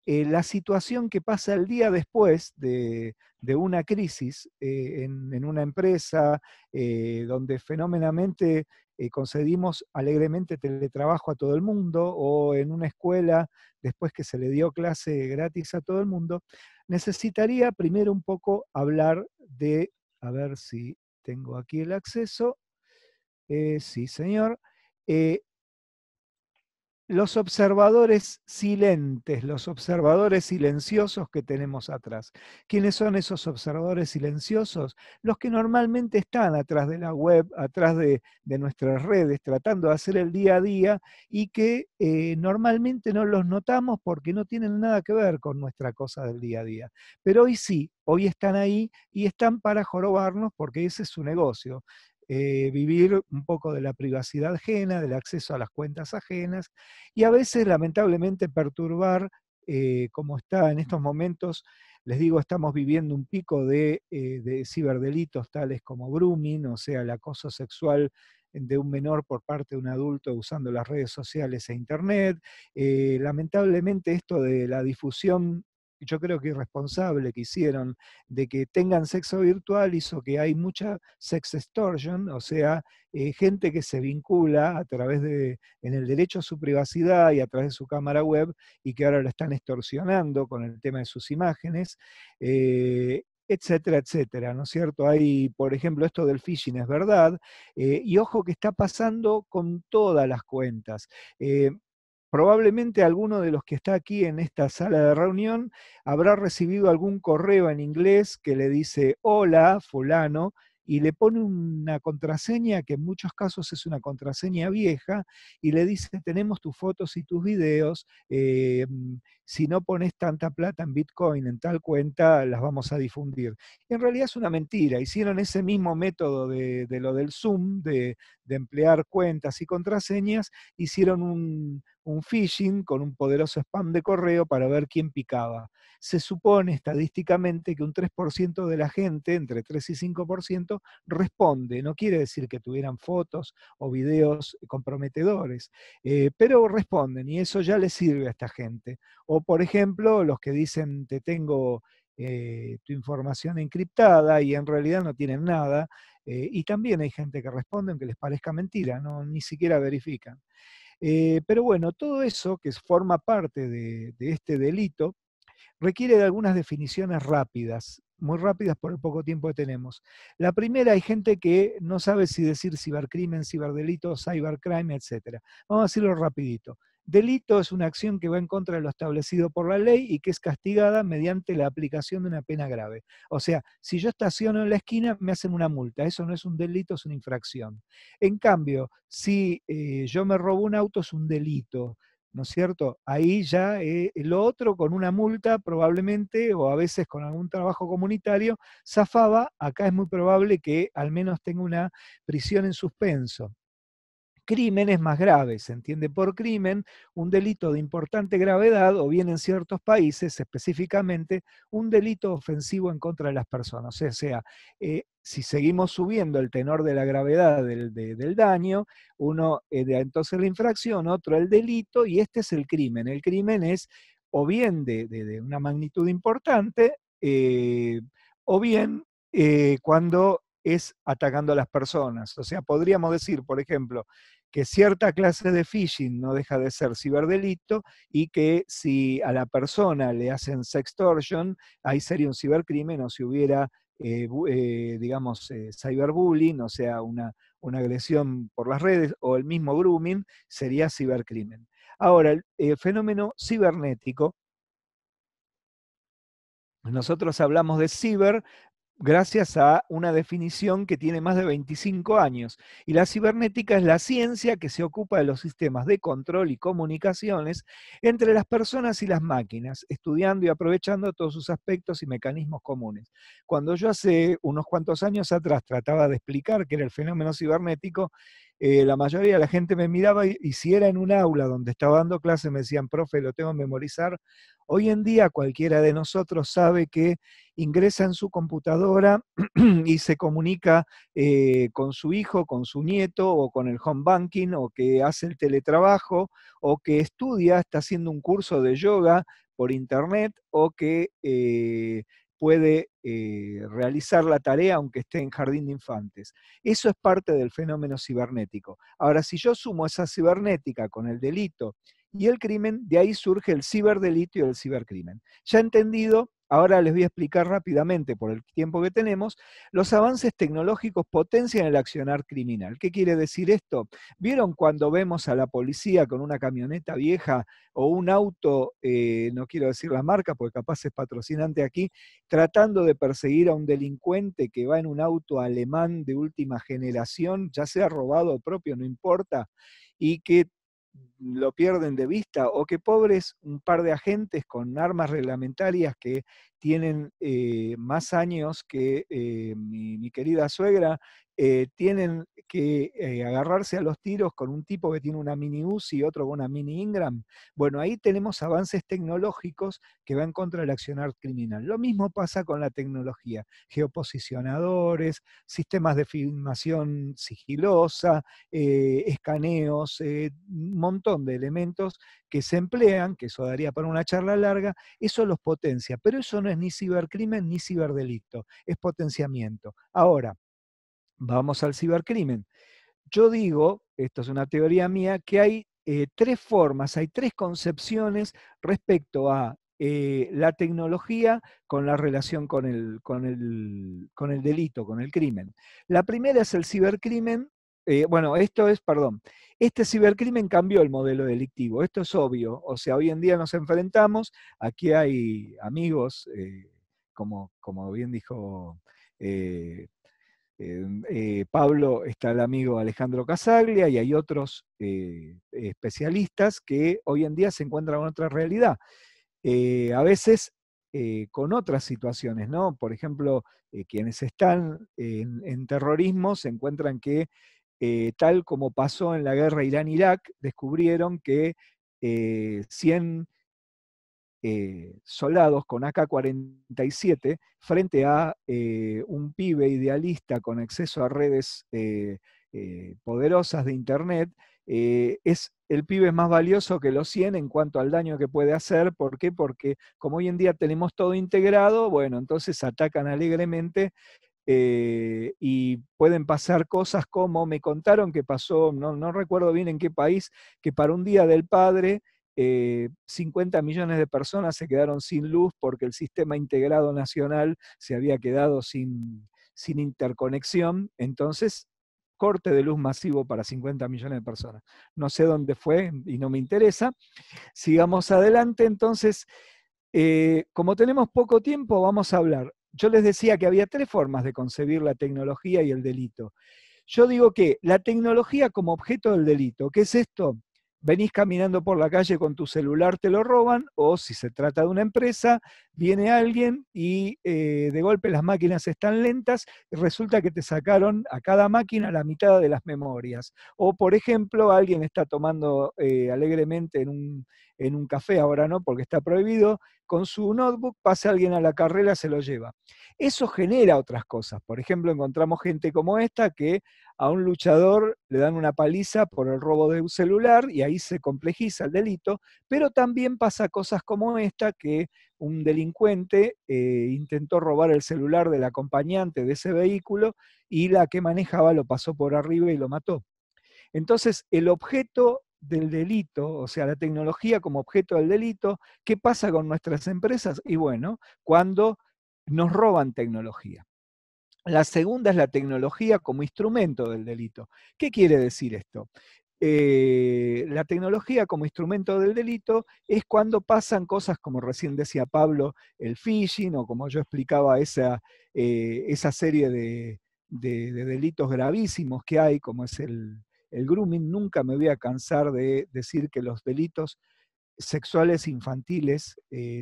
la situación que pasa el día después de una crisis en una empresa donde fenómenamente concedimos alegremente teletrabajo a todo el mundo, o en una escuela después que se le dio clase gratis a todo el mundo. Necesitaría primero un poco hablar de, a ver si tengo aquí el acceso, sí señor, los observadores silentes, los observadores silenciosos que tenemos atrás. ¿Quiénes son esos observadores silenciosos? Los que normalmente están atrás de la web, atrás de nuestras redes, tratando de hacer el día a día, y que normalmente no los notamos porque no tienen nada que ver con nuestra cosa del día a día. Pero hoy sí, hoy están ahí y están para jorobarnos porque ese es su negocio. Vivir un poco de la privacidad ajena, del acceso a las cuentas ajenas, y a veces lamentablemente perturbar, como está en estos momentos. Les digo, estamos viviendo un pico de ciberdelitos tales como grooming, o sea, el acoso sexual de un menor por parte de un adulto usando las redes sociales e internet. Lamentablemente esto de la difusión, yo creo que irresponsable, que hicieron de que tengan sexo virtual, hizo que hay mucha sex extortion, o sea, gente que se vincula a través en el derecho a su privacidad y a través de su cámara web, y que ahora la están extorsionando con el tema de sus imágenes, etcétera, etcétera, ¿no es cierto? Hay, por ejemplo, esto del phishing, es verdad, y ojo que está pasando con todas las cuentas. Probablemente alguno de los que está aquí en esta sala de reunión habrá recibido algún correo en inglés que le dice hola fulano, y le pone una contraseña que en muchos casos es una contraseña vieja, y le dice tenemos tus fotos y tus videos, si no pones tanta plata en Bitcoin en tal cuenta las vamos a difundir. En realidad es una mentira. Hicieron ese mismo método de lo del Zoom, de emplear cuentas y contraseñas, hicieron un phishing con un poderoso spam de correo para ver quién picaba. Se supone estadísticamente que un 3% de la gente, entre 3 y 5%, responde. No quiere decir que tuvieran fotos o videos comprometedores, pero responden, y eso ya les sirve a esta gente. O por ejemplo, los que dicen te tengo tu información encriptada y en realidad no tienen nada, y también hay gente que responde aunque les parezca mentira, no, ni siquiera verifican. Pero bueno, todo eso que forma parte de este delito requiere de algunas definiciones rápidas, muy rápidas por el poco tiempo que tenemos. La primera, hay gente que no sabe si decir cibercrimen, ciberdelito, cybercrime, etc. Vamos a decirlo rapidito. Delito es una acción que va en contra de lo establecido por la ley y que es castigada mediante la aplicación de una pena grave. O sea, si yo estaciono en la esquina, me hacen una multa. Eso no es un delito, es una infracción. En cambio, si yo me robo un auto, es un delito. ¿no es cierto? Ahí ya lo otro con una multa probablemente, o a veces con algún trabajo comunitario, zafaba. Acá es muy probable que al menos tenga una prisión en suspenso. Crímenes más graves, ¿se entiende? Por crimen, un delito de importante gravedad, o bien en ciertos países específicamente, un delito ofensivo en contra de las personas. O sea, si seguimos subiendo el tenor de la gravedad del daño, uno entonces la infracción, otro el delito, y este es el crimen. El crimen es o bien de una magnitud importante, o bien cuando es atacando a las personas. O sea, podríamos decir, por ejemplo, que cierta clase de phishing no deja de ser ciberdelito y que si a la persona le hacen sextortion, ahí sería un cibercrimen, o si hubiera, digamos, cyberbullying, o sea, una agresión por las redes, o el mismo grooming, sería cibercrimen. Ahora, el fenómeno cibernético, nosotros hablamos de ciber gracias a una definición que tiene más de 25 años. Y la cibernética es la ciencia que se ocupa de los sistemas de control y comunicaciones entre las personas y las máquinas, estudiando y aprovechando todos sus aspectos y mecanismos comunes. Cuando yo hace unos cuantos años atrás trataba de explicar qué era el fenómeno cibernético, la mayoría de la gente me miraba y si era en un aula donde estaba dando clase me decían, profe, lo tengo que memorizar. Hoy en día cualquiera de nosotros sabe que ingresa en su computadora y se comunica con su hijo, con su nieto, o con el home banking, o que hace el teletrabajo, o que estudia, está haciendo un curso de yoga por internet, o que puede realizar la tarea aunque esté en jardín de infantes. Eso es parte del fenómeno cibernético. Ahora, si yo sumo esa cibernética con el delito y el crimen, de ahí surge el ciberdelito y el cibercrimen. Ya entendido, ahora les voy a explicar rápidamente, por el tiempo que tenemos, los avances tecnológicos potencian el accionar criminal. ¿Qué quiere decir esto? ¿Vieron cuando vemos a la policía con una camioneta vieja o un auto, no quiero decir la marca porque capaz es patrocinante aquí, tratando de perseguir a un delincuente que va en un auto alemán de última generación, ya sea robado o propio, no importa, y que lo pierden de vista, o que pobres un par de agentes con armas reglamentarias que tienen más años que mi querida suegra, tienen que agarrarse a los tiros con un tipo que tiene una mini Uzi y otro con una mini Ingram. Bueno, ahí tenemos avances tecnológicos que van contra el accionar criminal. Lo mismo pasa con la tecnología, geoposicionadores, sistemas de filmación sigilosa, escaneos, un montón de elementos que se emplean, que eso daría para una charla larga, eso los potencia, pero eso no es ni cibercrimen ni ciberdelito, es potenciamiento. Ahora, vamos al cibercrimen. Yo digo, esto es una teoría mía, que hay tres formas, hay tres concepciones respecto a la tecnología con la relación con el delito, con el crimen. La primera es el cibercrimen. Este cibercrimen cambió el modelo delictivo, esto es obvio, o sea, hoy en día nos enfrentamos, aquí hay amigos, como bien dijo Pablo, está el amigo Alejandro Casaglia, y hay otros especialistas que hoy en día se encuentran con otra realidad, a veces con otras situaciones, ¿no? Por ejemplo, quienes están en terrorismo se encuentran que, tal como pasó en la guerra Irán-Irak, descubrieron que 100 soldados con AK-47 frente a un pibe idealista con acceso a redes poderosas de internet, el pibe es más valioso que los 100 en cuanto al daño que puede hacer. ¿Por qué? Porque como hoy en día tenemos todo integrado, bueno, entonces atacan alegremente. Y pueden pasar cosas como me contaron que pasó, no recuerdo bien en qué país, que para un Día del Padre 50 millones de personas se quedaron sin luz porque el sistema integrado nacional se había quedado sin interconexión. Entonces, corte de luz masivo para 50 millones de personas. No sé dónde fue y no me interesa. Sigamos adelante. Entonces, como tenemos poco tiempo, vamos a hablar. Yo les decía que había tres formas de concebir la tecnología y el delito. Yo digo que la tecnología como objeto del delito, ¿qué es esto? venís caminando por la calle con tu celular, te lo roban, o si se trata de una empresa, viene alguien y de golpe las máquinas están lentas y resulta que te sacaron a cada máquina la mitad de las memorias. O, por ejemplo, alguien está tomando alegremente en un café, ahora no, porque está prohibido, con su notebook, pasa alguien a la carrera, se lo lleva. Eso genera otras cosas. Por ejemplo, encontramos gente como esta que a un luchador le dan una paliza por el robo de un celular y ahí se complejiza el delito, pero también pasa cosas como esta, que un delincuente intentó robar el celular del acompañante de ese vehículo y la que manejaba lo pasó por arriba y lo mató. Entonces, el objeto del delito, o sea, la tecnología como objeto del delito, ¿qué pasa con nuestras empresas? Y bueno, cuando nos roban tecnología. La segunda es la tecnología como instrumento del delito. ¿Qué quiere decir esto? La tecnología como instrumento del delito es cuando pasan cosas como recién decía Pablo, el phishing, o como yo explicaba esa serie de delitos gravísimos que hay, como es el grooming. Nunca me voy a cansar de decir que los delitos sexuales infantiles,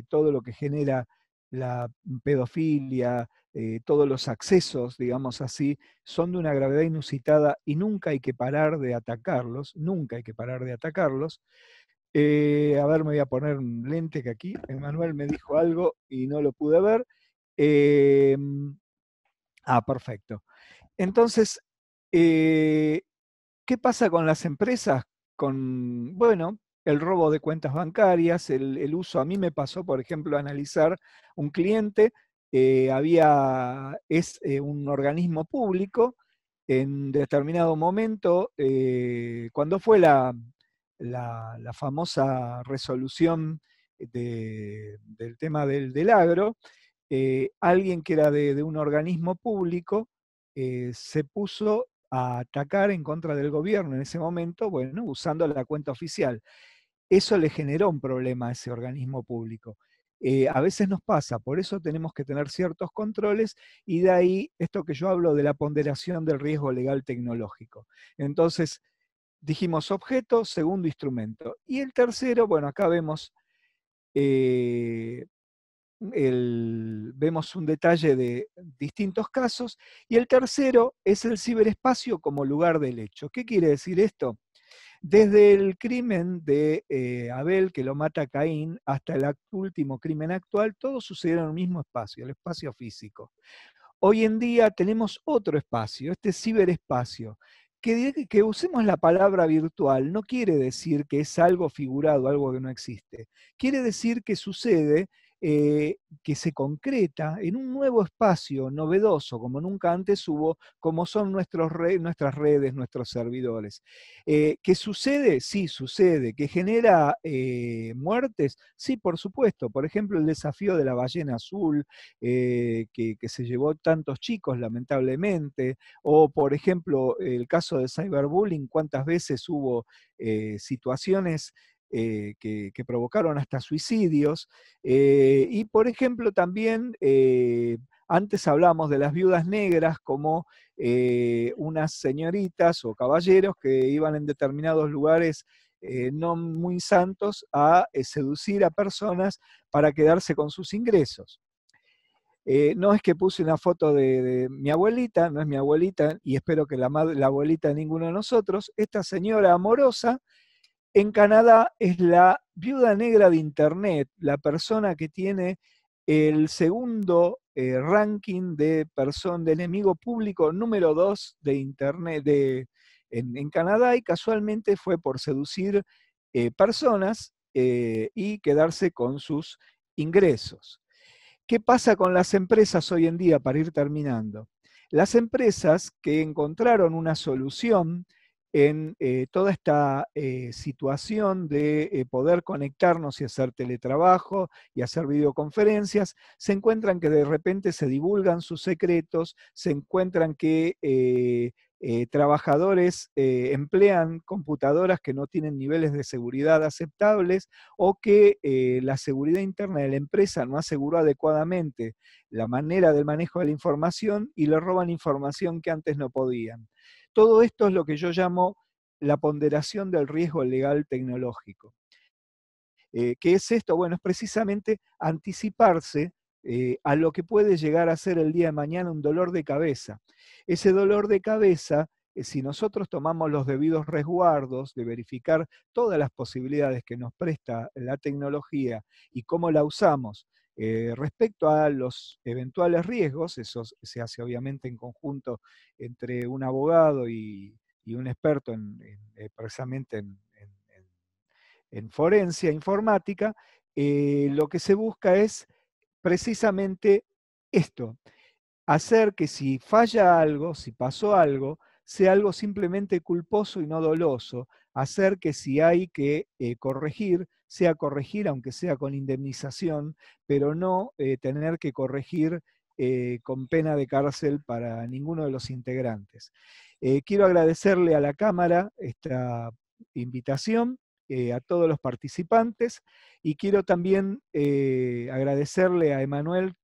todo lo que genera la pedofilia, todos los accesos, digamos así, son de una gravedad inusitada y nunca hay que parar de atacarlos, nunca hay que parar de atacarlos. A ver, me voy a poner un lente que aquí Emanuel me dijo algo y no lo pude ver. Perfecto. Entonces, ¿qué pasa con las empresas? Bueno, el robo de cuentas bancarias, el uso. A mí me pasó, por ejemplo, analizar un cliente, es un organismo público, en determinado momento, cuando fue la famosa resolución del tema del agro, alguien que era de un organismo público se puso a atacar en contra del gobierno en ese momento, bueno, usando la cuenta oficial. Eso le generó un problema a ese organismo público. A veces nos pasa, por eso tenemos que tener ciertos controles, y de ahí esto que yo hablo de la ponderación del riesgo legal tecnológico. Entonces, dijimos objeto, segundo instrumento. Y el tercero, bueno, acá vemos vemos un detalle de distintos casos, y el tercero es el ciberespacio como lugar del hecho. ¿Qué quiere decir esto? Desde el crimen de Abel, que lo mata Caín, hasta el último crimen actual, todo sucedió en el mismo espacio, el espacio físico. Hoy en día tenemos otro espacio, este ciberespacio. Que usemos la palabra virtual no quiere decir que es algo figurado, algo que no existe. Quiere decir que sucede, que se concreta en un nuevo espacio novedoso, como nunca antes hubo, como son nuestras redes, nuestros servidores. ¿Que sucede? Sí, sucede. ¿Que genera muertes? Sí, por supuesto. Por ejemplo, el desafío de la ballena azul, que se llevó tantos chicos, lamentablemente, o por ejemplo, el caso de cyberbullying, cuántas veces hubo situaciones que provocaron hasta suicidios, y por ejemplo también, antes hablamos de las viudas negras como unas señoritas o caballeros que iban en determinados lugares no muy santos a seducir a personas para quedarse con sus ingresos. No es que puse una foto de mi abuelita, no es mi abuelita, y espero que la abuelita de ninguno de nosotros. Esta señora amorosa en Canadá es la viuda negra de Internet, la persona que tiene el segundo ranking de enemigo público número 2 de Internet en Canadá, y casualmente fue por seducir personas y quedarse con sus ingresos. ¿Qué pasa con las empresas hoy en día, para ir terminando? Las empresas que encontraron una solución en toda esta situación de poder conectarnos y hacer teletrabajo y hacer videoconferencias, se encuentran que de repente se divulgan sus secretos, se encuentran que trabajadores emplean computadoras que no tienen niveles de seguridad aceptables, o que la seguridad interna de la empresa no aseguró adecuadamente la manera del manejo de la información y le roban información que antes no podían. Todo esto es lo que yo llamo la ponderación del riesgo legal tecnológico. ¿Qué es esto? Bueno, es precisamente anticiparse a lo que puede llegar a ser el día de mañana un dolor de cabeza. Ese dolor de cabeza, si nosotros tomamos los debidos resguardos de verificar todas las posibilidades que nos presta la tecnología y cómo la usamos, respecto a los eventuales riesgos, eso se hace obviamente en conjunto entre un abogado y un experto precisamente en forencia informática, lo que se busca es precisamente esto, hacer que si falla algo, si pasó algo, sea algo simplemente culposo y no doloso, hacer que si hay que corregir, sea corregir aunque sea con indemnización, pero no tener que corregir con pena de cárcel para ninguno de los integrantes. Quiero agradecerle a la Cámara esta invitación, a todos los participantes, y quiero también agradecerle a Emanuel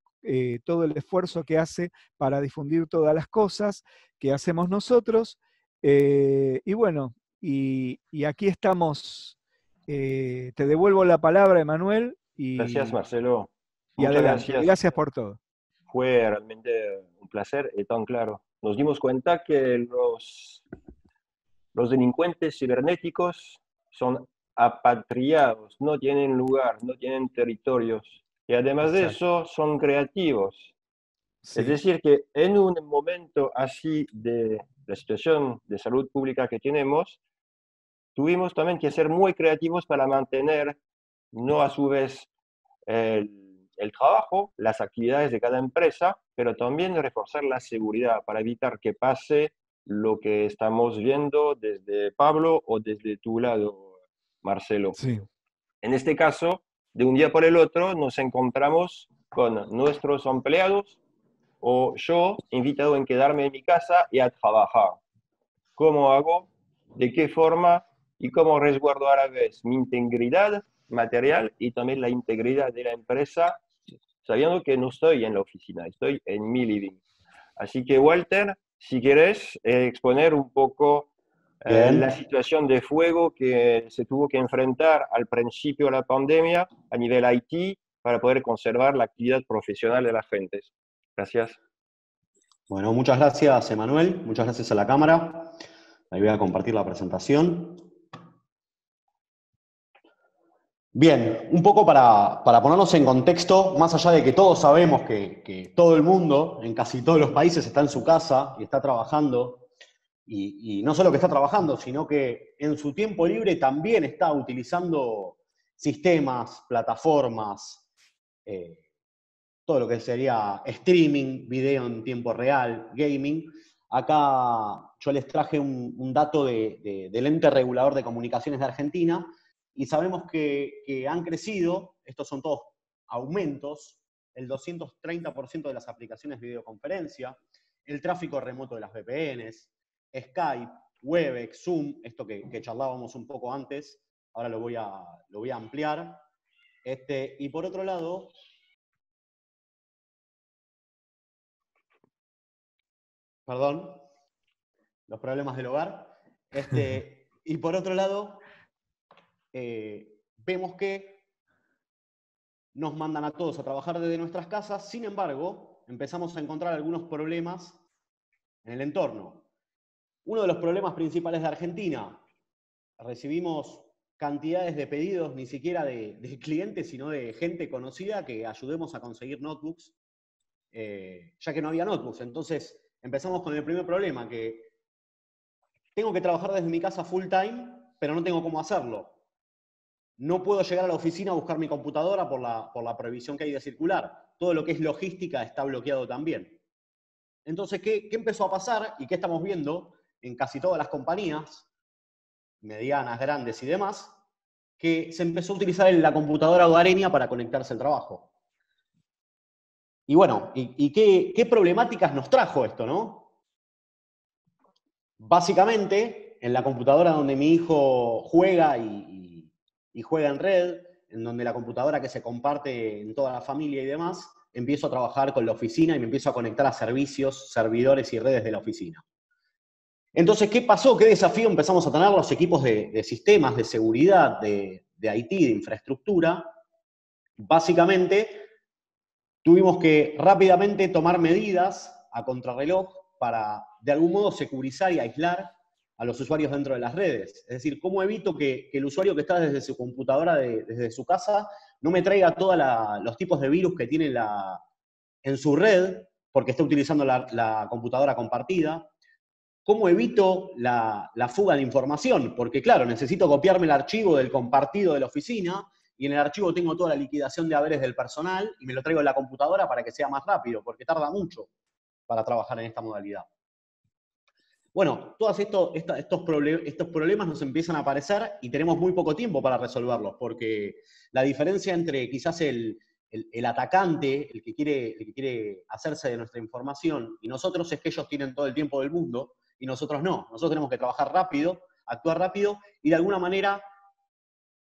todo el esfuerzo que hace para difundir todas las cosas que hacemos nosotros. Y bueno, y aquí estamos. Te devuelvo la palabra, Emanuel. Gracias, Marcelo. Y muchas adelante. Gracias por todo. Fue realmente un placer y tan claro. Nos dimos cuenta que los delincuentes cibernéticos son apatriados, no tienen lugar, no tienen territorios. Y además de eso, son creativos. Sí. Es decir, que en un momento así de la situación de salud pública que tenemos, tuvimos también que ser muy creativos para mantener, no a su vez, el trabajo, las actividades de cada empresa, pero también reforzar la seguridad para evitar que pase lo que estamos viendo desde Pablo o desde tu lado, Marcelo. Sí. En este caso, de un día por el otro, nos encontramos con nuestros empleados o yo invitado en quedarme en mi casa y a trabajar. ¿Cómo hago? ¿De qué forma? ¿Y cómo resguardo a la vez mi integridad material y también la integridad de la empresa, sabiendo que no estoy en la oficina, estoy en mi living? Así que, Walter, si quieres exponer un poco la situación de fuego que se tuvo que enfrentar al principio de la pandemia a nivel IT para poder conservar la actividad profesional de las gentes. Gracias. Bueno, muchas gracias, Emanuel. Muchas gracias a la cámara. Ahí voy a compartir la presentación. Bien, un poco para ponernos en contexto, más allá de que todos sabemos que todo el mundo, en casi todos los países, está en su casa y está trabajando, y no solo que está trabajando, sino que en su tiempo libre también está utilizando sistemas, plataformas, todo lo que sería streaming, video en tiempo real, gaming. Acá yo les traje un dato del ente regulador de comunicaciones de Argentina, y sabemos que han crecido, estos son todos aumentos, el 230% de las aplicaciones de videoconferencia, el tráfico remoto de las VPNs, Skype, Webex, Zoom, esto que charlábamos un poco antes, ahora lo voy a ampliar. Y por otro lado, perdón, los problemas del hogar. Y por otro lado, vemos que nos mandan a todos a trabajar desde nuestras casas. Sin embargo, empezamos a encontrar algunos problemas en el entorno. Uno de los problemas principales de Argentina, recibimos cantidades de pedidos, ni siquiera de clientes, sino de gente conocida que ayudemos a conseguir notebooks, ya que no había notebooks. Entonces, empezamos con el primer problema, que tengo que trabajar desde mi casa full time, pero no tengo cómo hacerlo. No puedo llegar a la oficina a buscar mi computadora por la prohibición que hay de circular. Todo lo que es logística está bloqueado también. Entonces, ¿qué empezó a pasar y qué estamos viendo en casi todas las compañías, medianas, grandes y demás? Que se empezó a utilizar la computadora hogareña para conectarse al trabajo. Y bueno, ¿qué problemáticas nos trajo esto, no? Básicamente, en la computadora donde mi hijo juega y juega en red, en donde la computadora que se comparte en toda la familia y demás, empiezo a trabajar con la oficina y me empiezo a conectar a servicios, servidores y redes de la oficina. Entonces, ¿qué pasó? ¿Qué desafío empezamos a tener los equipos de sistemas, de seguridad, de IT, de infraestructura? Básicamente, tuvimos que rápidamente tomar medidas a contrarreloj para, de algún modo, securizar y aislar a los usuarios dentro de las redes. Es decir, ¿cómo evito que el usuario que está desde su computadora, desde su casa, no me traiga todos los tipos de virus que tiene en su red, porque está utilizando la computadora compartida? ¿Cómo evito la fuga de información? Porque, claro, necesito copiarme el archivo del compartido de la oficina, y en el archivo tengo toda la liquidación de haberes del personal, y me lo traigo en la computadora para que sea más rápido, porque tarda mucho para trabajar en esta modalidad. Bueno, todos estos problemas nos empiezan a aparecer y tenemos muy poco tiempo para resolverlos, porque la diferencia entre quizás el atacante, el que quiere hacerse de nuestra información, y nosotros, es que ellos tienen todo el tiempo del mundo y nosotros no. Nosotros tenemos que trabajar rápido, actuar rápido y de alguna manera,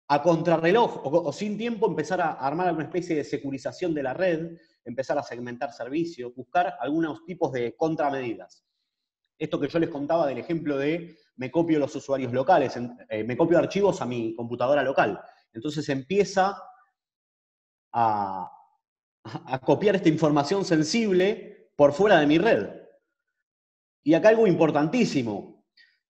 a contrarreloj o sin tiempo, empezar a armar alguna especie de securización de la red, empezar a segmentar servicios, buscar algunos tipos de contramedidas. Esto que yo les contaba del ejemplo de me copio los usuarios locales, me copio archivos a mi computadora local. Entonces empieza a copiar esta información sensible por fuera de mi red. Y acá algo importantísimo.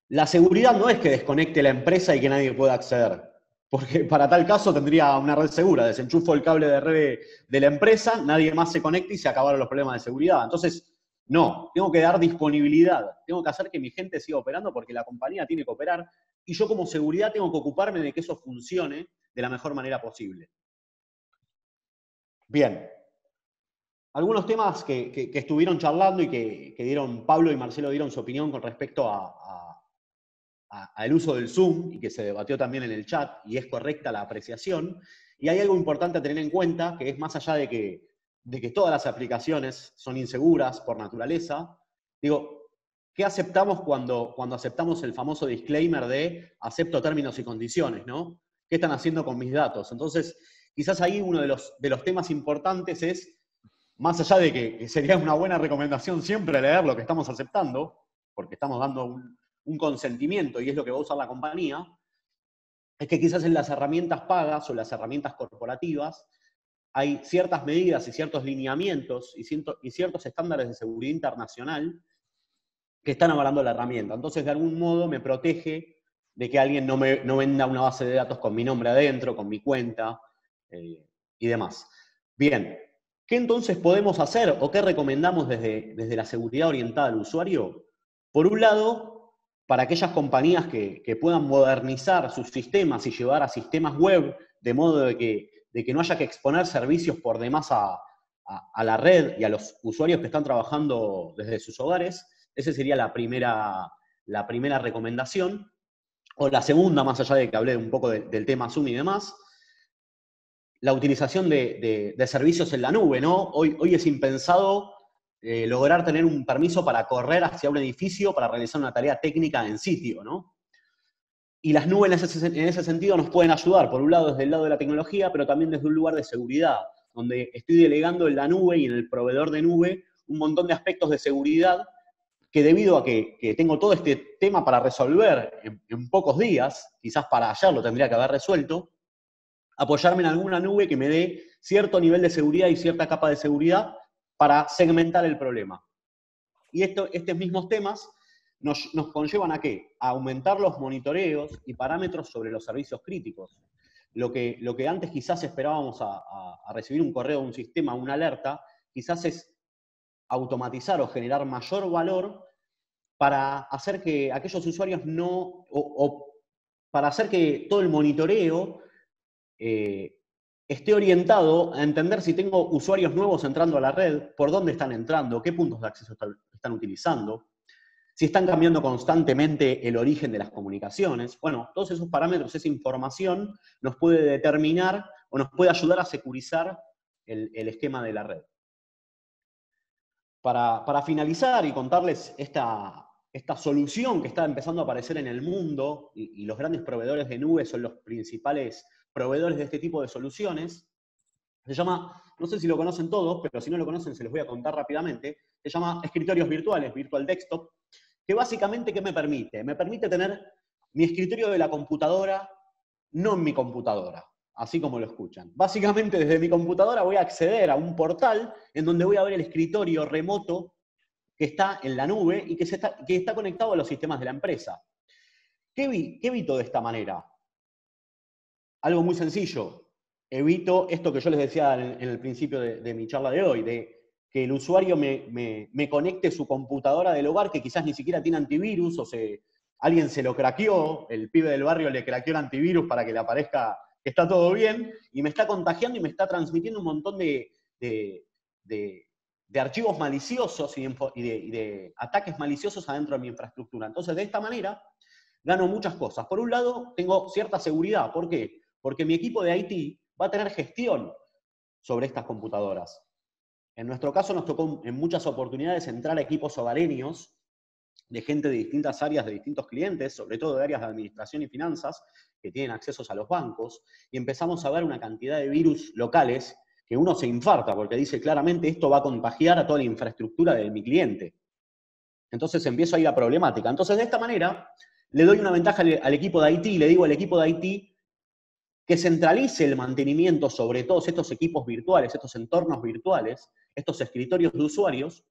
La seguridad no es que desconecte la empresa y que nadie pueda acceder. Porque para tal caso tendría una red segura. Desenchufo el cable de red de la empresa, nadie más se conecta y se acabaron los problemas de seguridad. Entonces, no, tengo que dar disponibilidad. Tengo que hacer que mi gente siga operando porque la compañía tiene que operar. Y yo como seguridad tengo que ocuparme de que eso funcione de la mejor manera posible. Bien. Algunos temas que estuvieron charlando y que dieron, Pablo y Marcelo dieron su opinión con respecto al uso del Zoom, y que se debatió también en el chat, y es correcta la apreciación. Y hay algo importante a tener en cuenta, que es más allá de que todas las aplicaciones son inseguras por naturaleza. Digo, ¿qué aceptamos cuando aceptamos el famoso disclaimer de acepto términos y condiciones, ¿no? ¿Qué están haciendo con mis datos? Entonces, quizás ahí uno de los temas importantes es, más allá de que sería una buena recomendación siempre leer lo que estamos aceptando, porque estamos dando un consentimiento y es lo que va a usar la compañía, es que quizás en las herramientas pagas o las herramientas corporativas hay ciertas medidas y ciertos lineamientos y ciertos estándares de seguridad internacional que están avalando la herramienta. Entonces, de algún modo me protege de que alguien no venda una base de datos con mi nombre adentro, con mi cuenta y demás. Bien. ¿Qué entonces podemos hacer o qué recomendamos desde la seguridad orientada al usuario? Por un lado, para aquellas compañías que puedan modernizar sus sistemas y llevar a sistemas web de modo de que no haya que exponer servicios por demás a la red y a los usuarios que están trabajando desde sus hogares, esa sería la primera recomendación. O la segunda, más allá de que hablé un poco del tema Zoom y demás, la utilización de servicios en la nube, ¿no? Hoy es impensado lograr tener un permiso para correr hacia un edificio para realizar una tarea técnica en sitio, ¿no? Y las nubes en ese sentido nos pueden ayudar, por un lado desde el lado de la tecnología, pero también desde un lugar de seguridad, donde estoy delegando en la nube y en el proveedor de nube un montón de aspectos de seguridad que, debido a que tengo todo este tema para resolver en pocos días, quizás para ayer lo tendría que haber resuelto, apoyarme en alguna nube que me dé cierto nivel de seguridad y cierta capa de seguridad para segmentar el problema. Y estos mismos temas nos conllevan ¿a qué? A aumentar los monitoreos y parámetros sobre los servicios críticos. Lo que antes quizás esperábamos a recibir un correo de un sistema, una alerta, quizás es automatizar o generar mayor valor para hacer que aquellos usuarios para hacer que todo el monitoreo esté orientado a entender si tengo usuarios nuevos entrando a la red, por dónde están entrando, qué puntos de acceso están utilizando, si están cambiando constantemente el origen de las comunicaciones. Bueno, todos esos parámetros, esa información, nos puede determinar o nos puede ayudar a securizar el esquema de la red. Para finalizar y contarles esta solución que está empezando a aparecer en el mundo, y los grandes proveedores de nube son los principales proveedores de este tipo de soluciones, se llama, no sé si lo conocen todos, pero si no lo conocen se los voy a contar rápidamente, se llama escritorios virtuales, Virtual Desktop, que básicamente, ¿qué me permite? Me permite tener mi escritorio de la computadora, no en mi computadora, así como lo escuchan. Básicamente, desde mi computadora voy a acceder a un portal en donde voy a ver el escritorio remoto que está en la nube y que está conectado a los sistemas de la empresa. ¿Qué evito de esta manera? Algo muy sencillo. Evito esto que yo les decía en el principio de mi charla de hoy, de que el usuario me conecte su computadora del hogar, que quizás ni siquiera tiene antivirus, alguien se lo craqueó, el pibe del barrio le craqueó el antivirus para que le aparezca que está todo bien, y me está contagiando y me está transmitiendo un montón de archivos maliciosos y de ataques maliciosos adentro de mi infraestructura. Entonces, de esta manera, gano muchas cosas. Por un lado, tengo cierta seguridad. ¿Por qué? Porque mi equipo de IT va a tener gestión sobre estas computadoras. En nuestro caso nos tocó en muchas oportunidades entrar a equipos hogareños de gente de distintas áreas, de distintos clientes, sobre todo de áreas de administración y finanzas, que tienen accesos a los bancos, y empezamos a ver una cantidad de virus locales que uno se infarta, porque dice claramente esto va a contagiar a toda la infraestructura de mi cliente. Entonces empiezo ahí la problemática. Entonces, de esta manera, le doy una ventaja al equipo de IT, le digo al equipo de IT que centralice el mantenimiento sobre todos estos equipos virtuales, estos entornos virtuales, estos escritorios de usuarios.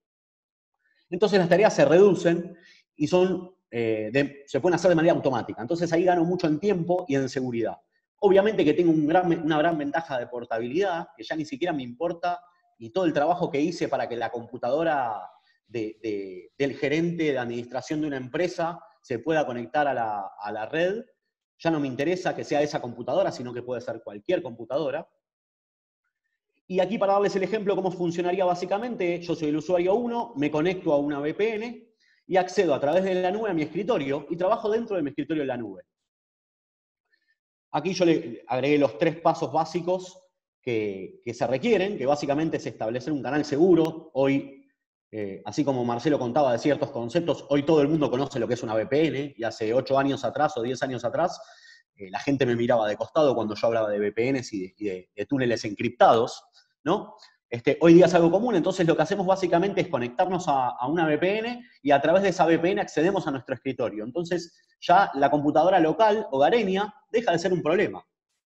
Entonces las tareas se reducen y se pueden hacer de manera automática. Entonces ahí gano mucho en tiempo y en seguridad. Obviamente que tengo una gran ventaja de portabilidad, que ya ni siquiera me importa, y todo el trabajo que hice para que la computadora del gerente de administración de una empresa se pueda conectar a la red, ya no me interesa que sea esa computadora, sino que puede ser cualquier computadora. Y aquí, para darles el ejemplo cómo funcionaría básicamente, yo soy el usuario 1, me conecto a una VPN y accedo a través de la nube a mi escritorio y trabajo dentro de mi escritorio en la nube. Aquí yo le agregué los 3 pasos básicos que se requieren, que básicamente es establecer un canal seguro. Hoy, así como Marcelo contaba de ciertos conceptos, hoy todo el mundo conoce lo que es una VPN, y hace 8 años atrás o 10 años atrás, la gente me miraba de costado cuando yo hablaba de VPNs y de túneles encriptados, ¿no? Hoy día es algo común, entonces lo que hacemos básicamente es conectarnos a una VPN y a través de esa VPN accedemos a nuestro escritorio. Entonces ya la computadora local, hogareña, deja de ser un problema.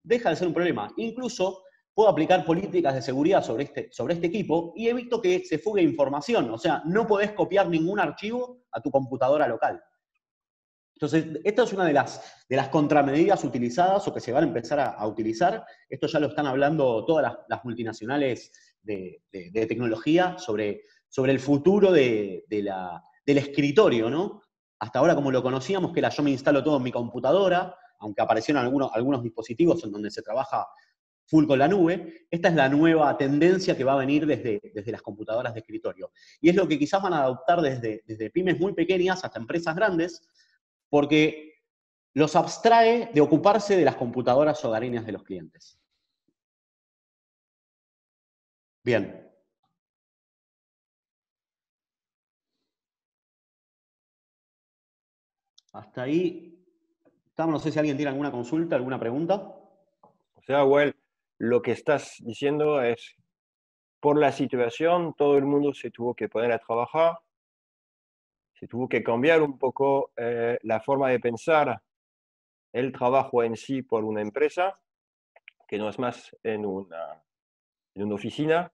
Deja de ser un problema. Incluso puedo aplicar políticas de seguridad sobre este equipo y evito que se fugue información. O sea, no podés copiar ningún archivo a tu computadora local. Entonces, esta es una de las contramedidas utilizadas o que se van a empezar a utilizar. Esto ya lo están hablando todas las multinacionales de tecnología sobre el futuro del escritorio, ¿no? Hasta ahora, como lo conocíamos, que era yo me instalo todo en mi computadora, aunque aparecieron algunos dispositivos en donde se trabaja full con la nube. Esta es la nueva tendencia que va a venir desde las computadoras de escritorio. Y es lo que quizás van a adoptar desde pymes muy pequeñas hasta empresas grandes, porque los abstrae de ocuparse de las computadoras hogareñas de los clientes. Bien. Hasta ahí estamos. No sé si alguien tiene alguna consulta, alguna pregunta. O sea, Well, lo que estás diciendo es, por la situación, todo el mundo se tuvo que poner a trabajar, se tuvo que cambiar un poco la forma de pensar el trabajo en sí por una empresa, que no es más en una oficina,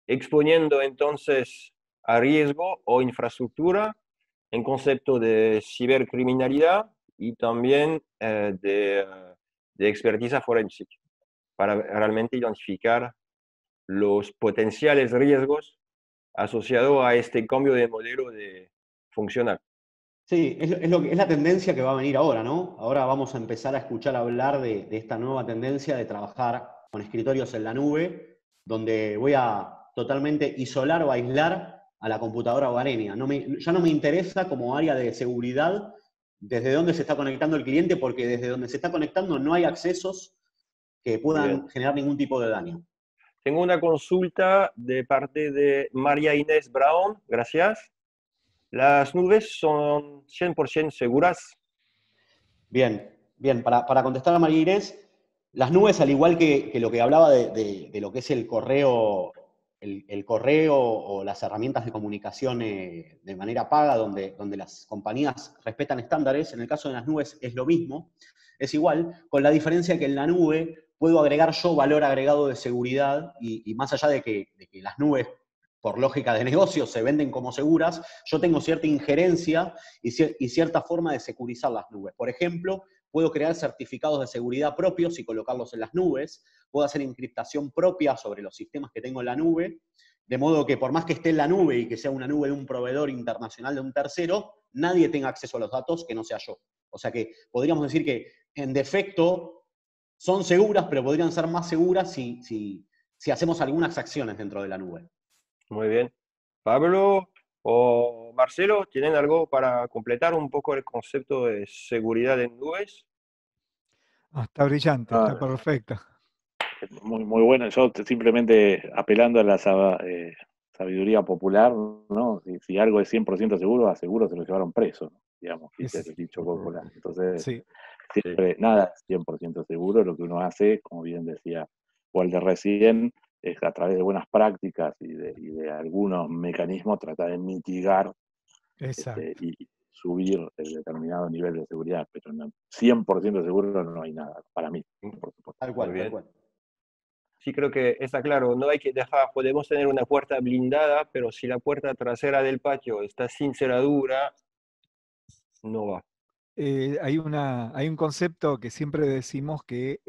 exponiendo entonces a riesgo o infraestructura en concepto de cibercriminalidad y también de experticia forense, para realmente identificar los potenciales riesgos asociados a este cambio de modelo de funcionar. Sí, es la tendencia que va a venir ahora, ¿no? Ahora vamos a empezar a escuchar hablar de esta nueva tendencia de trabajar con escritorios en la nube, donde voy a totalmente isolar o aislar a la computadora hogareña. Ya no me interesa como área de seguridad desde dónde se está conectando el cliente, porque desde donde se está conectando no hay accesos que puedan generar ningún tipo de daño. Tengo una consulta de parte de María Inés Brown, gracias. ¿Las nubes son 100% seguras? Bien. Para contestar a María Inés, las nubes, al igual que lo que hablaba de lo que es el correo el correo o las herramientas de comunicación de manera paga, donde las compañías respetan estándares. En el caso de las nubes es lo mismo, es igual, con la diferencia que en la nube puedo agregar yo valor agregado de seguridad, y más allá de que las nubes, por lógica de negocio, se venden como seguras, yo tengo cierta injerencia y cierta forma de securizar las nubes. Por ejemplo, puedo crear certificados de seguridad propios y colocarlos en las nubes, puedo hacer encriptación propia sobre los sistemas que tengo en la nube, de modo que por más que esté en la nube y que sea una nube de un proveedor internacional de un tercero, nadie tenga acceso a los datos que no sea yo. O sea que podríamos decir que, en defecto, son seguras, pero podrían ser más seguras si hacemos algunas acciones dentro de la nube. Muy bien. Pablo o Marcelo, ¿tienen algo para completar un poco el concepto de seguridad en nubes? Está brillante, está perfecto. Muy, muy bueno. Yo simplemente apelando a la sabiduría popular, ¿no? Si algo es 100% seguro, a seguro se lo llevaron preso, ¿no? Digamos, que es el dicho popular. Entonces, sí. Siempre, nada es 100% seguro. Lo que uno hace, como bien decía Walter recién, es a través de buenas prácticas y de algunos mecanismos tratar de mitigar y subir el determinado nivel de seguridad, pero no, 100% seguro no hay nada, para mí, por supuesto. Tal cual, tal cual. Sí, creo que está claro, no hay que dejar, podemos tener una puerta blindada, pero si la puerta trasera del patio está sin cerradura, no va. Hay un concepto que siempre decimos que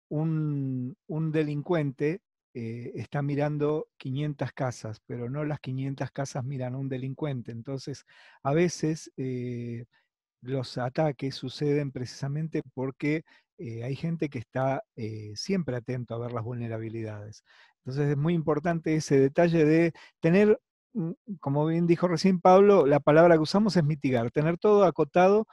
un delincuente está mirando 500 casas, pero no las 500 casas miran a un delincuente. Entonces, a veces los ataques suceden precisamente porque hay gente que está siempre atento a ver las vulnerabilidades. Entonces es muy importante ese detalle de tener, como bien dijo recién Pablo, la palabra que usamos es mitigar, tener todo acotado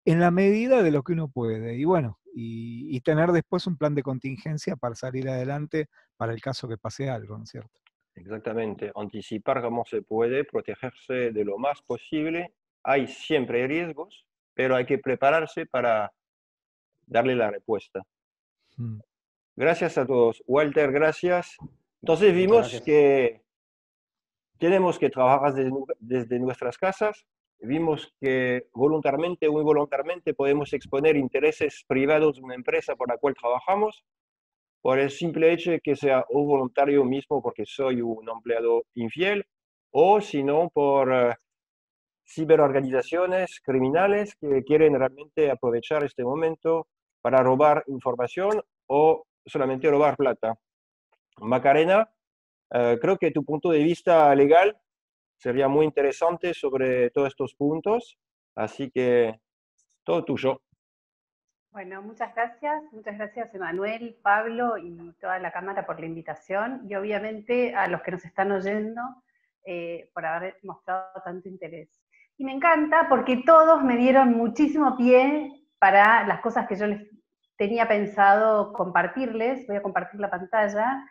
en la medida de lo que uno puede. Y bueno, y tener después un plan de contingencia para salir adelante para el caso que pase algo, ¿no es cierto? Exactamente, anticipar cómo se puede, protegerse de lo más posible. Hay siempre riesgos, pero hay que prepararse para darle la respuesta. Gracias a todos. Walter, gracias. Entonces vimos que tenemos que trabajar desde nuestras casas. Vimos que voluntariamente o involuntariamente podemos exponer intereses privados de una empresa por la cual trabajamos, por el simple hecho de que sea o voluntario mismo porque soy un empleado infiel, o si no por ciberorganizaciones criminales que quieren realmente aprovechar este momento para robar información o solamente robar plata. Macarena, creo que tu punto de vista legal sería muy interesante sobre todos estos puntos, así que todo tuyo. Bueno, muchas gracias Emanuel, Pablo y toda la Cámara por la invitación, y obviamente a los que nos están oyendo por haber mostrado tanto interés. Y me encanta porque todos me dieron muchísimo pie para las cosas que yo les tenía pensado compartirles. Voy a compartir la pantalla,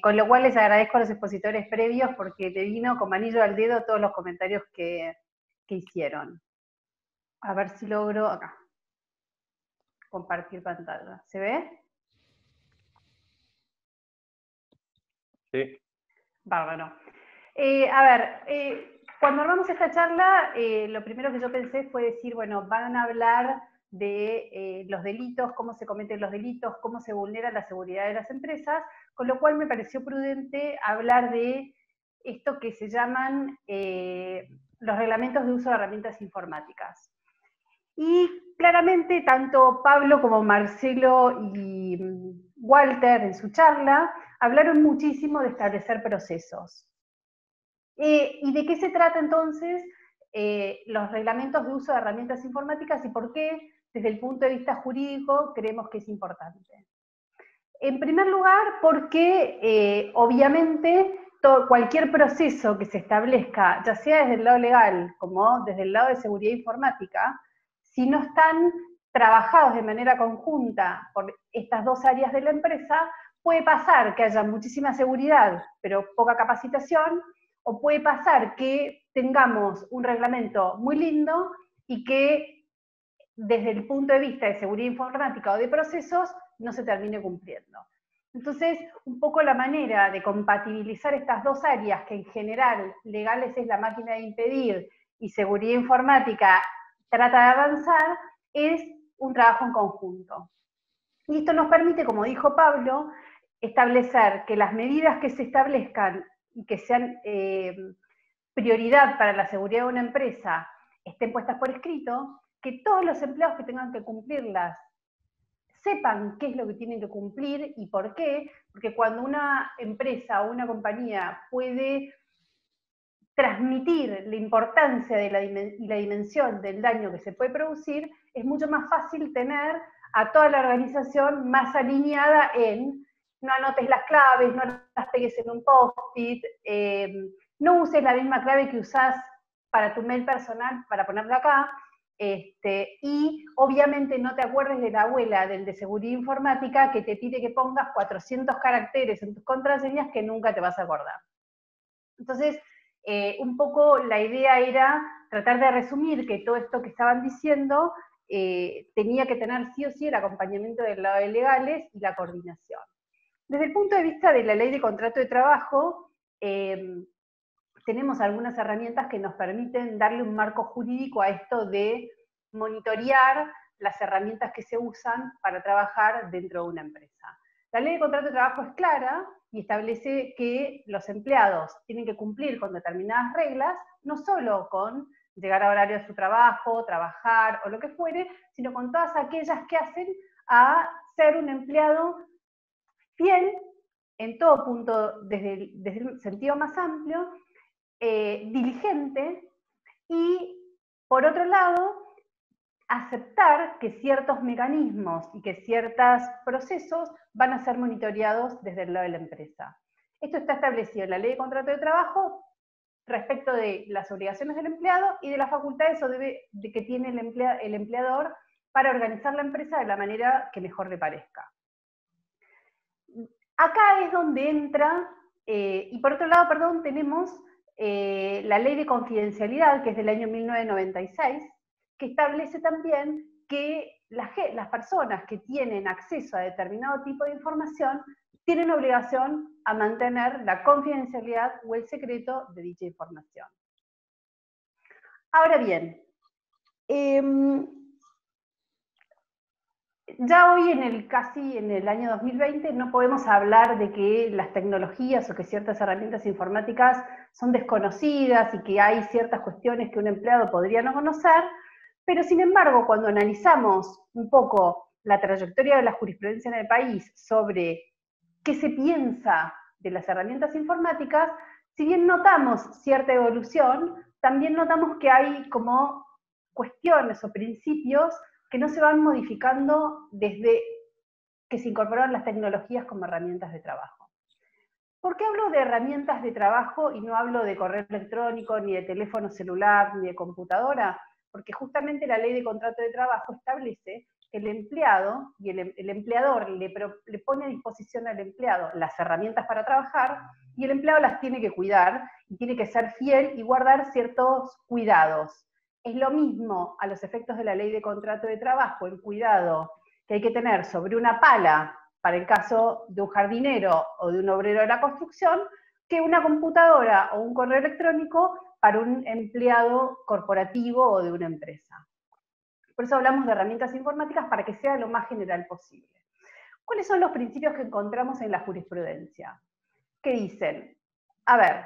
con lo cual les agradezco a los expositores previos porque te vino como anillo al dedo todos los comentarios que hicieron. A ver si logro acá. Compartir pantalla. ¿Se ve? Sí. Bárbaro. A ver, cuando armamos esta charla, lo primero que yo pensé fue decir, bueno, van a hablar de los delitos, cómo se cometen los delitos, cómo se vulnera la seguridad de las empresas, con lo cual me pareció prudente hablar de esto que se llaman los reglamentos de uso de herramientas informáticas. Y claramente tanto Pablo como Marcelo y Walter en su charla hablaron muchísimo de establecer procesos. ¿Y de qué se trata entonces los reglamentos de uso de herramientas informáticas y por qué desde el punto de vista jurídico creemos que es importante? En primer lugar, porque obviamente cualquier proceso que se establezca, ya sea desde el lado legal como desde el lado de seguridad informática, si no están trabajados de manera conjunta por estas dos áreas de la empresa, puede pasar que haya muchísima seguridad, pero poca capacitación, o puede pasar que tengamos un reglamento muy lindo y que desde el punto de vista de seguridad informática o de procesos no se termine cumpliendo. Entonces, un poco la manera de compatibilizar estas dos áreas, que en general legales es la máquina de impedir y seguridad informática trata de avanzar, es un trabajo en conjunto. Y esto nos permite, como dijo Pablo, establecer que las medidas que se establezcan y que sean prioridad para la seguridad de una empresa estén puestas por escrito, que todos los empleados que tengan que cumplirlas sepan qué es lo que tienen que cumplir y por qué, porque cuando una empresa o una compañía puede transmitir la importancia de y la dimensión del daño que se puede producir, es mucho más fácil tener a toda la organización más alineada en no anotes las claves, no las pegues en un post-it, no uses la misma clave que usás para tu mail personal, para ponerla acá, y obviamente no te acuerdes de la abuela del de seguridad informática que te pide que pongas 400 caracteres en tus contraseñas que nunca te vas a acordar. Entonces, un poco la idea era tratar de resumir que todo esto que estaban diciendo tenía que tener sí o sí el acompañamiento del lado de legales y la coordinación. Desde el punto de vista de la ley de contrato de trabajo, tenemos algunas herramientas que nos permiten darle un marco jurídico a esto de monitorear las herramientas que se usan para trabajar dentro de una empresa. La ley de contrato de trabajo es clara y establece que los empleados tienen que cumplir con determinadas reglas, no solo con llegar a horario de su trabajo, trabajar o lo que fuere, sino con todas aquellas que hacen a ser un empleado fiel en todo punto, desde el sentido más amplio, diligente y, por otro lado, aceptar que ciertos mecanismos y que ciertos procesos van a ser monitoreados desde el lado de la empresa. Esto está establecido en la Ley de Contrato de Trabajo respecto de las obligaciones del empleado y de las facultades que tiene el empleador para organizar la empresa de la manera que mejor le parezca. Acá es donde entra, y por otro lado, perdón, tenemos la Ley de Confidencialidad, que es del año 1996, que establece también que las personas que tienen acceso a determinado tipo de información tienen obligación a mantener la confidencialidad o el secreto de dicha información. Ahora bien, ya hoy casi en el año 2020 no podemos hablar de que las tecnologías o que ciertas herramientas informáticas son desconocidas y que hay ciertas cuestiones que un empleado podría no conocer, pero sin embargo cuando analizamos un poco la trayectoria de la jurisprudencia en el país sobre qué se piensa de las herramientas informáticas, si bien notamos cierta evolución, también notamos que hay como cuestiones o principios que no se van modificando desde que se incorporaron las tecnologías como herramientas de trabajo. ¿Por qué hablo de herramientas de trabajo y no hablo de correo electrónico, ni de teléfono celular, ni de computadora? Porque justamente la Ley de Contrato de Trabajo establece que el empleado y el empleador le pone a disposición al empleado las herramientas para trabajar y el empleado las tiene que cuidar y tiene que ser fiel y guardar ciertos cuidados. Es lo mismo a los efectos de la Ley de Contrato de Trabajo, el cuidado que hay que tener sobre una pala para el caso de un jardinero o de un obrero de la construcción, que una computadora o un correo electrónico para un empleado corporativo o de una empresa. Por eso hablamos de herramientas informáticas para que sea lo más general posible. ¿Cuáles son los principios que encontramos en la jurisprudencia? Que dicen, a ver,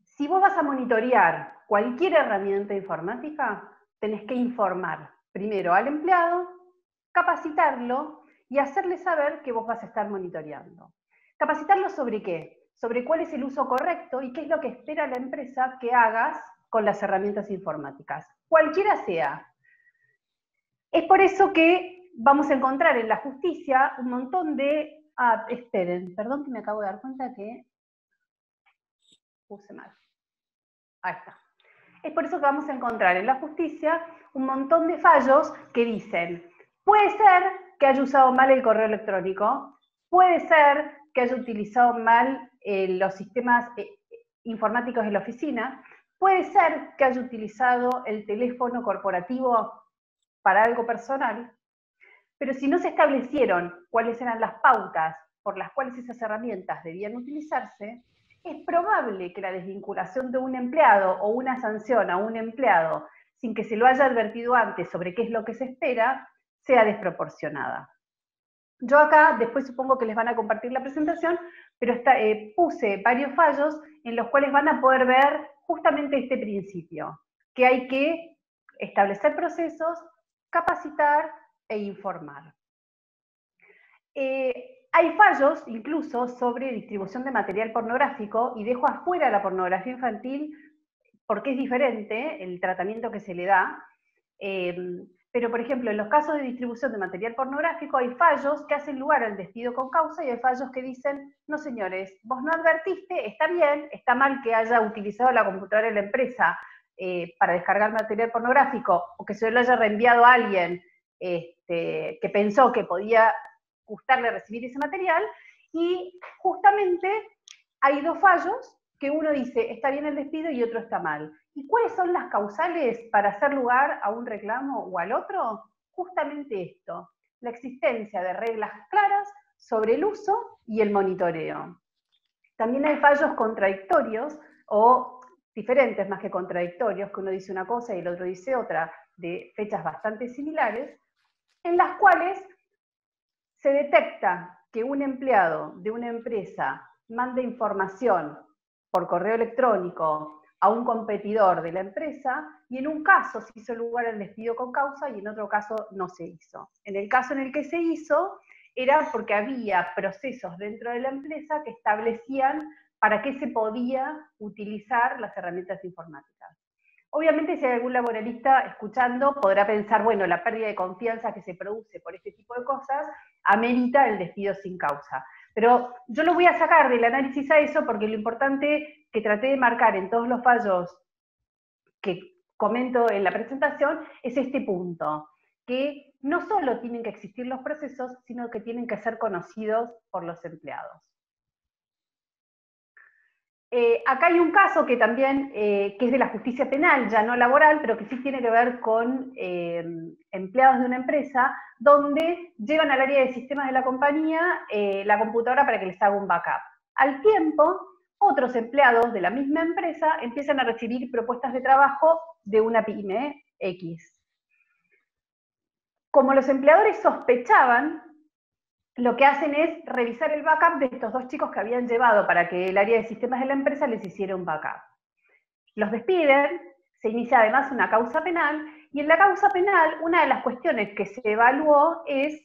si vos vas a monitorear cualquier herramienta informática, tenés que informar primero al empleado, capacitarlo y hacerle saber que vos vas a estar monitoreando. ¿Capacitarlo sobre qué? Sobre cuál es el uso correcto y qué es lo que espera la empresa que hagas con las herramientas informáticas, cualquiera sea. Es por eso que vamos a encontrar en la justicia un montón de... esperen, perdón que me acabo de dar cuenta que puse mal. Ahí está. Es por eso que vamos a encontrar en la justicia un montón de fallos que dicen, puede ser que haya usado mal el correo electrónico, puede ser que haya utilizado mal los sistemas informáticos de la oficina, puede ser que haya utilizado el teléfono corporativo para algo personal, pero si no se establecieron cuáles eran las pautas por las cuales esas herramientas debían utilizarse, es probable que la desvinculación de un empleado o una sanción a un empleado sin que se lo haya advertido antes sobre qué es lo que se espera, sea desproporcionada. Yo acá, después supongo que les van a compartir la presentación, pero puse varios fallos en los cuales van a poder ver justamente este principio, que hay que establecer procesos, capacitar e informar. Hay fallos incluso sobre distribución de material pornográfico, y dejo afuera la pornografía infantil porque es diferente el tratamiento que se le da, pero por ejemplo en los casos de distribución de material pornográfico hay fallos que hacen lugar al despido con causa, y hay fallos que dicen, no señores, vos no advertiste, está bien, está mal que haya utilizado la computadora de la empresa para descargar material pornográfico, o que se lo haya reenviado a alguien que pensó que podía gustarle recibir ese material, y justamente hay dos fallos que uno dice está bien el despido y otro está mal. ¿Y cuáles son las causales para hacer lugar a un reclamo o al otro? Justamente esto, la existencia de reglas claras sobre el uso y el monitoreo. También hay fallos contradictorios, o diferentes más que contradictorios, que uno dice una cosa y el otro dice otra, de fechas bastante similares, en las cuales se detecta que un empleado de una empresa manda información por correo electrónico a un competidor de la empresa, y en un caso se hizo lugar al despido con causa y en otro caso no se hizo. En el caso en el que se hizo, era porque había procesos dentro de la empresa que establecían para qué se podía utilizar las herramientas informáticas. Obviamente, si hay algún laboralista escuchando, podrá pensar, bueno, la pérdida de confianza que se produce por este tipo de cosas amerita el despido sin causa. Pero yo lo voy a sacar del análisis a eso, porque lo importante que traté de marcar en todos los fallos que comento en la presentación es este punto, que no solo tienen que existir los procesos, sino que tienen que ser conocidos por los empleados. Acá hay un caso que también, que es de la justicia penal, ya no laboral, pero que sí tiene que ver con empleados de una empresa, donde llevan al área de sistemas de la compañía la computadora para que les haga un backup. Al tiempo, otros empleados de la misma empresa empiezan a recibir propuestas de trabajo de una pyme X. Como los empleadores sospechaban, lo que hacen es revisar el backup de estos dos chicos que habían llevado para que el área de sistemas de la empresa les hiciera un backup. Los despiden, se inicia además una causa penal, y en la causa penal una de las cuestiones que se evaluó es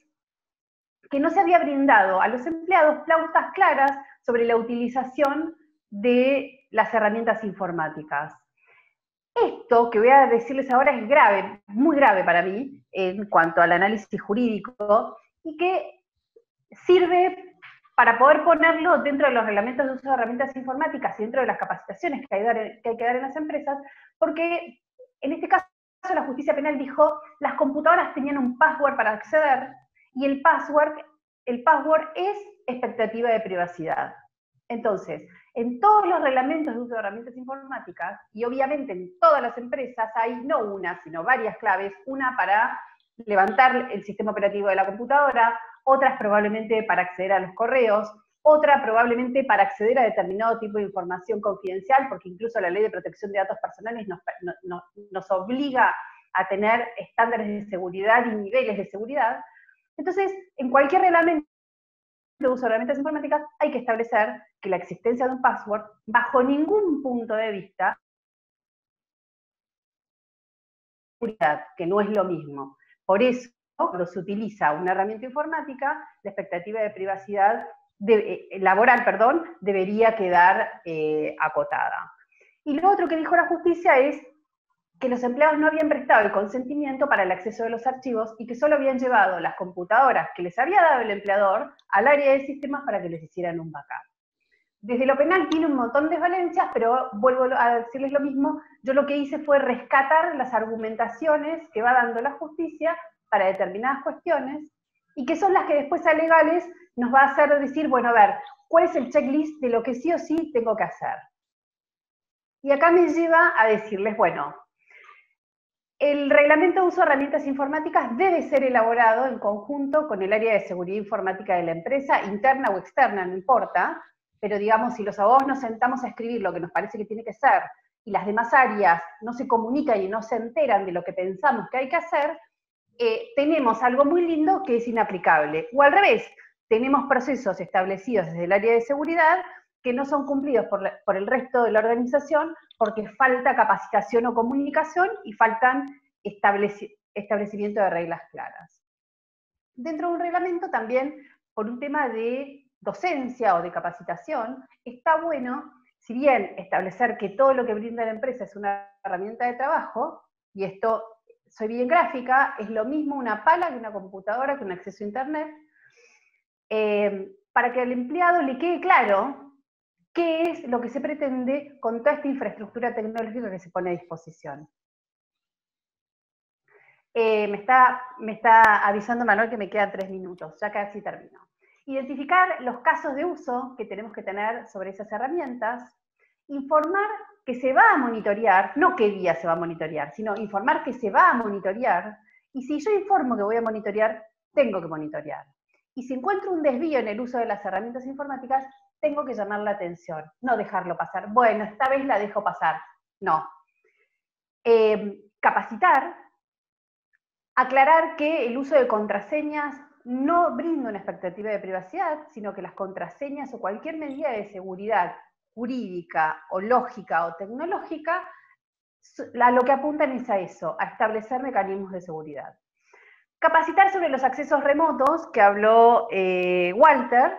que no se había brindado a los empleados pautas claras sobre la utilización de las herramientas informáticas. Esto que voy a decirles ahora es grave, muy grave para mí, en cuanto al análisis jurídico, y que sirve para poder ponerlo dentro de los reglamentos de uso de herramientas informáticas y dentro de las capacitaciones que hay que dar en las empresas, porque en este caso la justicia penal dijo las computadoras tenían un password para acceder, y el password es expectativa de privacidad. Entonces, en todos los reglamentos de uso de herramientas informáticas, y obviamente en todas las empresas, hay no una, sino varias claves, una para levantar el sistema operativo de la computadora, otras probablemente para acceder a los correos, otra probablemente para acceder a determinado tipo de información confidencial, porque incluso la Ley de Protección de Datos Personales nos obliga a tener estándares de seguridad y niveles de seguridad. Entonces, en cualquier reglamento de uso de herramientas informáticas hay que establecer que la existencia de un password, bajo ningún punto de vista, que no es lo mismo. Por eso, cuando se utiliza una herramienta informática, la expectativa de privacidad laboral, debería quedar acotada. Y lo otro que dijo la justicia es que los empleados no habían prestado el consentimiento para el acceso de los archivos y que solo habían llevado las computadoras que les había dado el empleador al área de sistemas para que les hicieran un backup. Desde lo penal tiene un montón de falencias, pero vuelvo a decirles lo mismo, yo lo que hice fue rescatar las argumentaciones que va dando la justicia para determinadas cuestiones, y que son las que después a legales nos va a hacer decir, bueno, a ver, ¿cuál es el checklist de lo que sí o sí tengo que hacer? Y acá me lleva a decirles, bueno, El reglamento de uso de herramientas informáticas debe ser elaborado en conjunto con el área de seguridad informática de la empresa, interna o externa, no importa, pero digamos, si los abogados nos sentamos a escribir lo que nos parece que tiene que ser, y las demás áreas no se comunican y no se enteran de lo que pensamos que hay que hacer, tenemos algo muy lindo que es inaplicable. O al revés, tenemos procesos establecidos desde el área de seguridad que no son cumplidos por el resto de la organización porque falta capacitación o comunicación y faltan establecimiento de reglas claras. Dentro de un reglamento también, por un tema de docencia o de capacitación, está bueno, si bien establecer que todo lo que brinda la empresa es una herramienta de trabajo, y esto, soy bien gráfica, es lo mismo una pala que una computadora, que un acceso a internet, para que al empleado le quede claro qué es lo que se pretende con toda esta infraestructura tecnológica que se pone a disposición. Me está avisando Manuel que me quedan 3 minutos, ya casi termino. Identificar los casos de uso que tenemos que tener sobre esas herramientas, informar que se va a monitorear, no qué día se va a monitorear, sino informar que se va a monitorear, y si yo informo que voy a monitorear, tengo que monitorear. Y si encuentro un desvío en el uso de las herramientas informáticas, tengo que llamar la atención, no dejarlo pasar. Bueno, esta vez la dejo pasar. No. Capacitar, aclarar que el uso de contraseñas no brinda una expectativa de privacidad, sino que las contraseñas o cualquier medida de seguridad jurídica o lógica o tecnológica, lo que apuntan es a eso, a establecer mecanismos de seguridad. Capacitar sobre los accesos remotos, que habló Walter,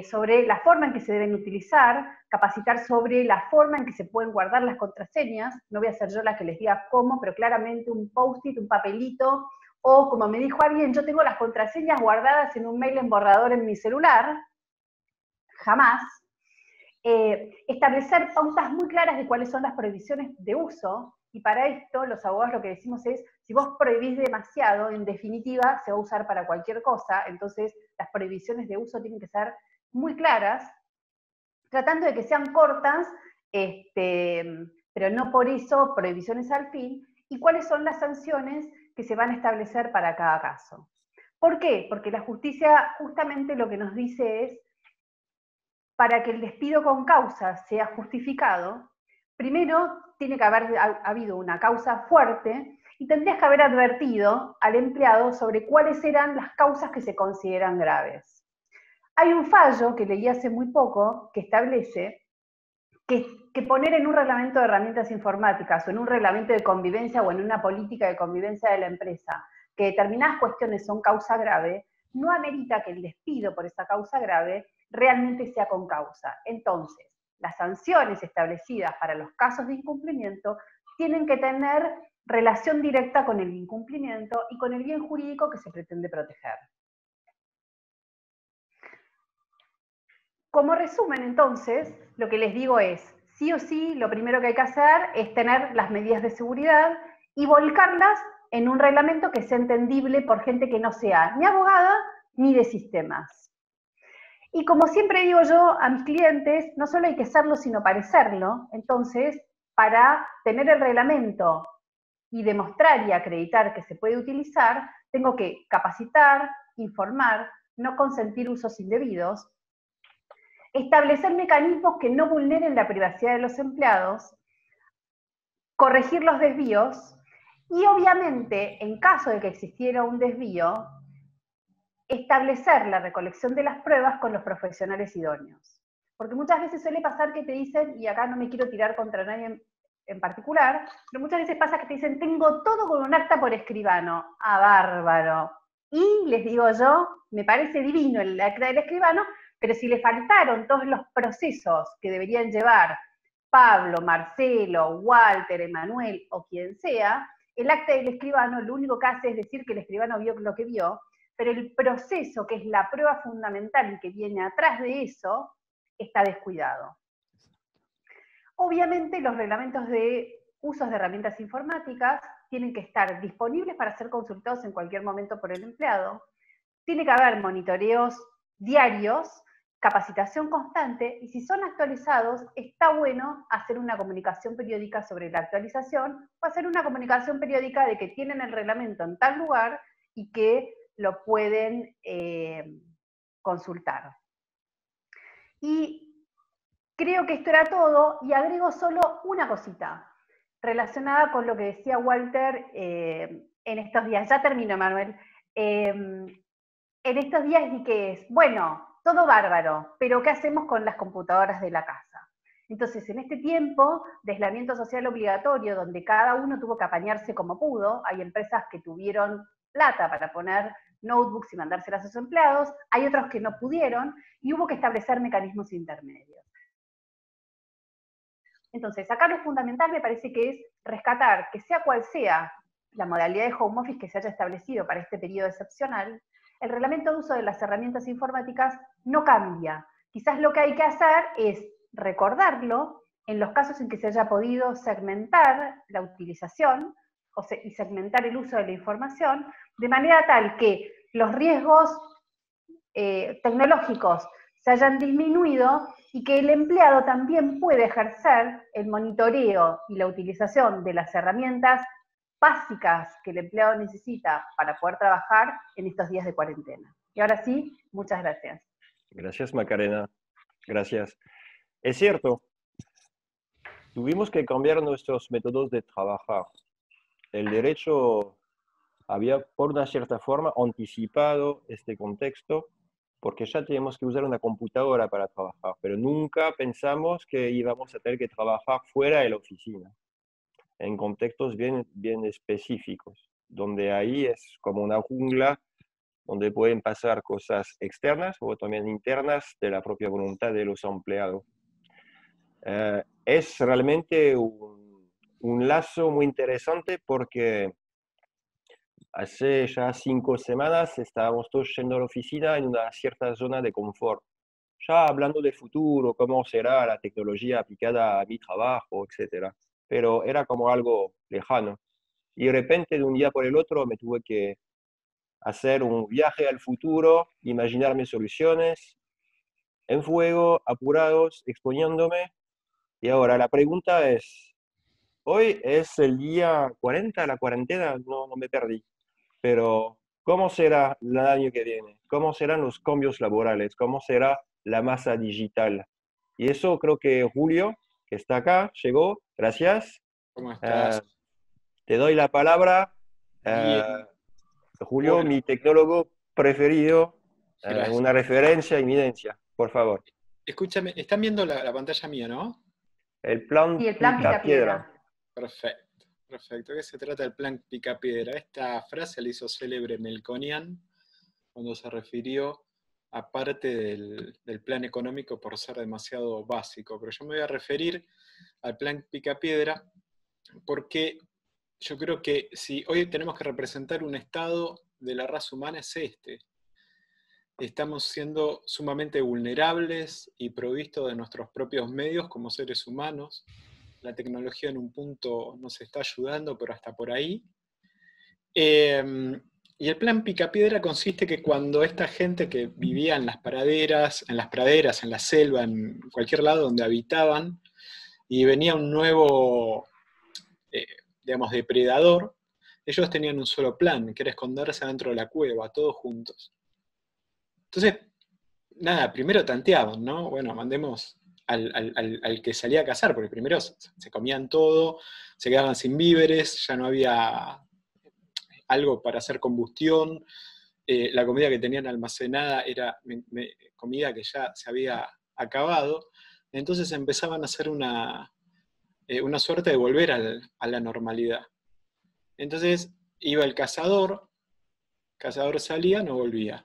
sobre la forma en que se deben utilizar, capacitar sobre la forma en que se pueden guardar las contraseñas, no voy a ser yo la que les diga cómo, pero claramente un post-it, un papelito, o como me dijo alguien, yo tengo las contraseñas guardadas en un mail en borrador en mi celular, jamás. Establecer pautas muy claras de cuáles son las prohibiciones de uso, y para esto los abogados lo que decimos es, si vos prohibís demasiado, en definitiva se va a usar para cualquier cosa, entonces las prohibiciones de uso tienen que ser muy claras, tratando de que sean cortas, pero no por eso prohibiciones al fin, y cuáles son las sanciones que se van a establecer para cada caso. ¿Por qué? Porque la justicia justamente lo que nos dice es, para que el despido con causa sea justificado, primero tiene que haber habido una causa fuerte y tendrías que haber advertido al empleado sobre cuáles eran las causas que se consideran graves. Hay un fallo que leí hace muy poco que establece que poner en un reglamento de herramientas informáticas o en un reglamento de convivencia o en una política de convivencia de la empresa que determinadas cuestiones son causa grave, no amerita que el despido por esa causa grave realmente sea con causa. Entonces, las sanciones establecidas para los casos de incumplimiento tienen que tener relación directa con el incumplimiento y con el bien jurídico que se pretende proteger. Como resumen, entonces, lo que les digo es, sí o sí, lo primero que hay que hacer es tener las medidas de seguridad y volcarlas en un reglamento que sea entendible por gente que no sea ni abogada ni de sistemas. Y como siempre digo yo a mis clientes, no solo hay que serlo, sino parecerlo. Entonces, para tener el reglamento y demostrar y acreditar que se puede utilizar, tengo que capacitar, informar, no consentir usos indebidos, establecer mecanismos que no vulneren la privacidad de los empleados, corregir los desvíos y obviamente, en caso de que existiera un desvío, establecer la recolección de las pruebas con los profesionales idóneos. Porque muchas veces suele pasar que te dicen, y acá no me quiero tirar contra nadie en particular, pero muchas veces pasa que te dicen, tengo todo con un acta por escribano. ¡Ah, bárbaro! Y les digo yo, me parece divino el acta del escribano, pero si le faltaron todos los procesos que deberían llevar Pablo, Marcelo, Walter, Emanuel o quien sea, el acta del escribano lo único que hace es decir que el escribano vio lo que vio, pero el proceso, que es la prueba fundamental y que viene atrás de eso, está descuidado. Obviamente los reglamentos de usos de herramientas informáticas tienen que estar disponibles para ser consultados en cualquier momento por el empleado, tiene que haber monitoreos diarios capacitación constante, y si son actualizados, está bueno hacer una comunicación periódica sobre la actualización, o hacer una comunicación periódica de que tienen el reglamento en tal lugar y que lo pueden consultar. Y creo que esto era todo, y agrego solo una cosita relacionada con lo que decía Walter en estos días. Ya termino, Manuel. En estos días, ¿y qué es? Bueno, todo bárbaro, pero ¿qué hacemos con las computadoras de la casa? Entonces, en este tiempo de aislamiento social obligatorio, donde cada uno tuvo que apañarse como pudo, hay empresas que tuvieron plata para poner notebooks y mandárselas a sus empleados, hay otros que no pudieron, y hubo que establecer mecanismos intermedios. Entonces, acá lo fundamental me parece que es rescatar que sea cual sea la modalidad de home office que se haya establecido para este periodo excepcional, el reglamento de uso de las herramientas informáticas no cambia. Quizás lo que hay que hacer es recordarlo en los casos en que se haya podido segmentar la utilización y segmentar el uso de la información, de manera tal que los riesgos tecnológicos se hayan disminuido y que el empleado también puede ejercer el monitoreo y la utilización de las herramientas básicas que el empleado necesita para poder trabajar en estos días de cuarentena. Y ahora sí, muchas gracias. Gracias, Macarena. Gracias. Es cierto, tuvimos que cambiar nuestros métodos de trabajar. El derecho había, por una cierta forma, anticipado este contexto, porque ya teníamos que usar una computadora para trabajar, pero nunca pensamos que íbamos a tener que trabajar fuera de la oficina, en contextos bien específicos, donde ahí es como una jungla, donde pueden pasar cosas externas o también internas de la propia voluntad de los empleados. Es realmente un lazo muy interesante porque hace ya 5 semanas estábamos todos yendo a la oficina en una cierta zona de confort, ya hablando de futuro, cómo será la tecnología aplicada a mi trabajo, etc. Pero era como algo lejano. Y de repente, de un día por el otro, me tuve que hacer un viaje al futuro, imaginarme soluciones, en fuego, apurados, exponiéndome. Y ahora la pregunta es, hoy es el día 40, la cuarentena, no me perdí. Pero, ¿cómo será el año que viene? ¿Cómo serán los cambios laborales? ¿Cómo será la masa digital? Y eso creo que Julio, que está acá, llegó. Gracias. ¿Cómo estás? Te doy la palabra. Julio, bueno, mi tecnólogo preferido, una referencia, eminencia, por favor. Escúchame, están viendo la pantalla mía, ¿no? El plan Picapiedra. Perfecto. Perfecto. ¿De qué se trata el plan Picapiedra? Esta frase la hizo célebre Melconian cuando se refirió a parte del plan económico por ser demasiado básico. Pero yo me voy a referir al plan Picapiedra porque yo creo que si hoy tenemos que representar un estado de la raza humana es este. Estamos siendo sumamente vulnerables y provistos de nuestros propios medios como seres humanos. La tecnología en un punto nos está ayudando, pero hasta por ahí. Y el plan Picapiedra consiste que cuando esta gente que vivía en las praderas, en la selva, en cualquier lado donde habitaban, y venía un nuevo, digamos, depredador, ellos tenían un solo plan, que era esconderse dentro de la cueva, todos juntos. Entonces, nada, primero tanteaban, ¿no? Bueno, mandemos al que salía a cazar, porque primero se comían todo, se quedaban sin víveres, ya no había algo para hacer combustión, la comida que tenían almacenada era comida que ya se había acabado, entonces empezaban a hacer una suerte de volver a la normalidad. Entonces iba el cazador salía, no volvía.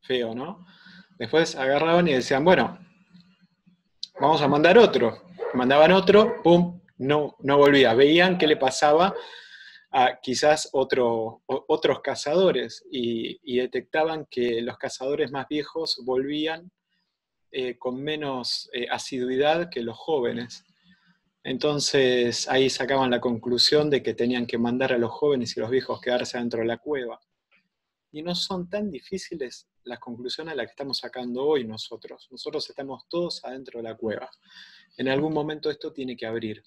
Feo, ¿no? Después agarraban y decían, bueno, vamos a mandar otro. Mandaban otro, pum, no volvía. Veían qué le pasaba a quizás otros cazadores y detectaban que los cazadores más viejos volvían con menos asiduidad que los jóvenes. Entonces ahí sacaban la conclusión de que tenían que mandar a los jóvenes y los viejos quedarse dentro de la cueva. y no son tan difíciles las conclusiones a las que estamos sacando hoy nosotros. Nosotros estamos todos adentro de la cueva. En algún momento esto tiene que abrir.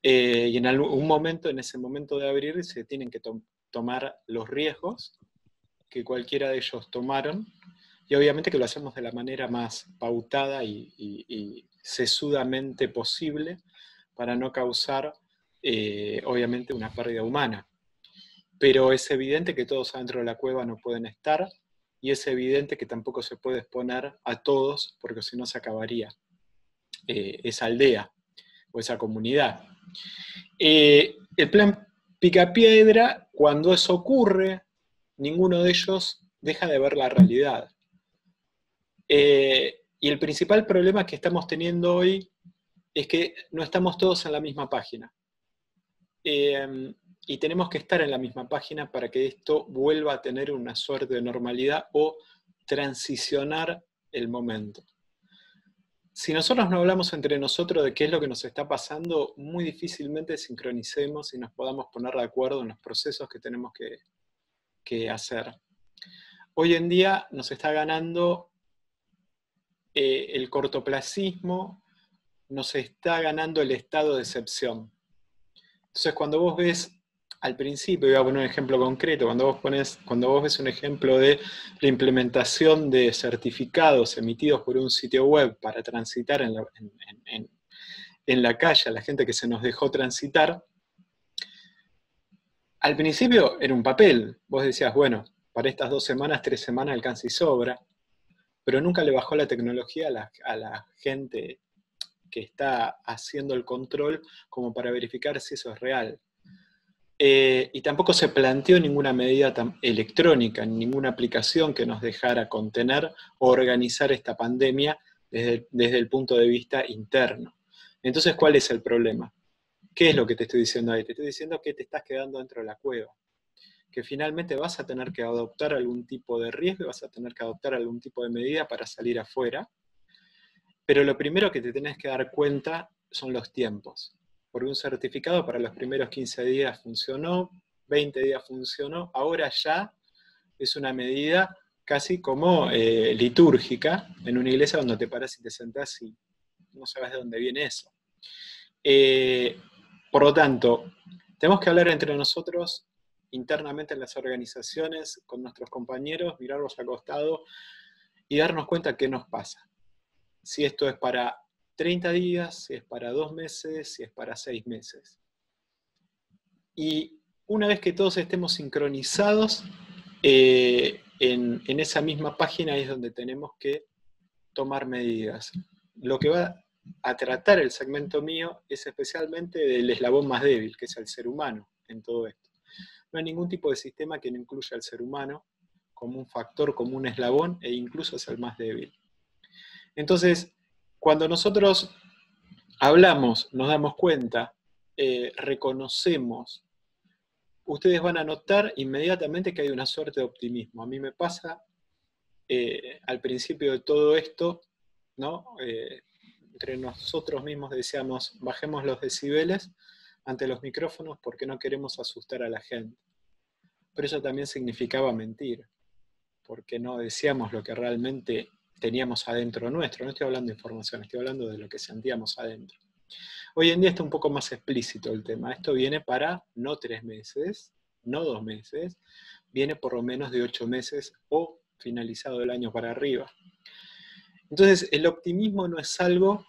Y en algún momento, en ese momento de abrir, se tienen que tomar los riesgos que cualquiera de ellos tomaron, y obviamente que lo hacemos de la manera más pautada y sesudamente posible para no causar, obviamente, una pérdida humana. Pero es evidente que todos adentro de la cueva no pueden estar, y es evidente que tampoco se puede exponer a todos, porque si no se acabaría esa aldea o esa comunidad. El plan Picapiedra, cuando eso ocurre, ninguno de ellos deja de ver la realidad. Y el principal problema que estamos teniendo hoy es que no estamos todos en la misma página. Y tenemos que estar en la misma página para que esto vuelva a tener una suerte de normalidad o transicionar el momento. Si nosotros no hablamos entre nosotros de qué es lo que nos está pasando, muy difícilmente sincronicemos y nos podamos poner de acuerdo en los procesos que tenemos que hacer. Hoy en día nos está ganando el cortoplacismo, nos está ganando el estado de excepción. Entonces, cuando vos ves, al principio, voy a poner un ejemplo concreto, cuando vos ves un ejemplo de la implementación de certificados emitidos por un sitio web para transitar en la calle a la gente que se nos dejó transitar, al principio era un papel. Vos decías, bueno, para estas 2 semanas, 3 semanas alcanza y sobra, pero nunca le bajó la tecnología a la gente que está haciendo el control como para verificar si eso es real. Y tampoco se planteó ninguna medida electrónica, ninguna aplicación que nos dejara contener o organizar esta pandemia desde el punto de vista interno. Entonces, ¿cuál es el problema? ¿Qué es lo que te estoy diciendo ahí? Te estoy diciendo que te estás quedando dentro de la cueva, que finalmente vas a tener que adoptar algún tipo de riesgo, vas a tener que adoptar algún tipo de medida para salir afuera, pero lo primero que te tenés que dar cuenta son los tiempos. Porque un certificado para los primeros 15 días funcionó, 20 días funcionó, ahora ya es una medida casi como litúrgica en una iglesia donde te paras y te sentás y no sabes de dónde viene eso. Por lo tanto, tenemos que hablar entre nosotros internamente en las organizaciones, con nuestros compañeros, mirarlos al costado y darnos cuenta qué nos pasa. Si esto es para 30 días, si es para 2 meses, si es para 6 meses. Y una vez que todos estemos sincronizados, en esa misma página es donde tenemos que tomar medidas. Lo que va a tratar el segmento mío es especialmente del eslabón más débil, que es el ser humano en todo esto. No hay ningún tipo de sistema que no incluya al ser humano como un factor, como un eslabón, e incluso es el más débil. Entonces, cuando nosotros hablamos, nos damos cuenta, reconocemos, ustedes van a notar inmediatamente que hay una suerte de optimismo. A mí me pasa, al principio de todo esto, ¿no? Entre nosotros mismos decíamos, bajemos los decibeles ante los micrófonos porque no queremos asustar a la gente. Pero eso también significaba mentir, porque no decíamos lo que realmente teníamos adentro nuestro. No estoy hablando de información, estoy hablando de lo que sentíamos adentro. Hoy en día está un poco más explícito el tema. Esto viene para no 3 meses, no 2 meses, viene por lo menos de 8 meses o finalizado el año para arriba. Entonces, el optimismo no es algo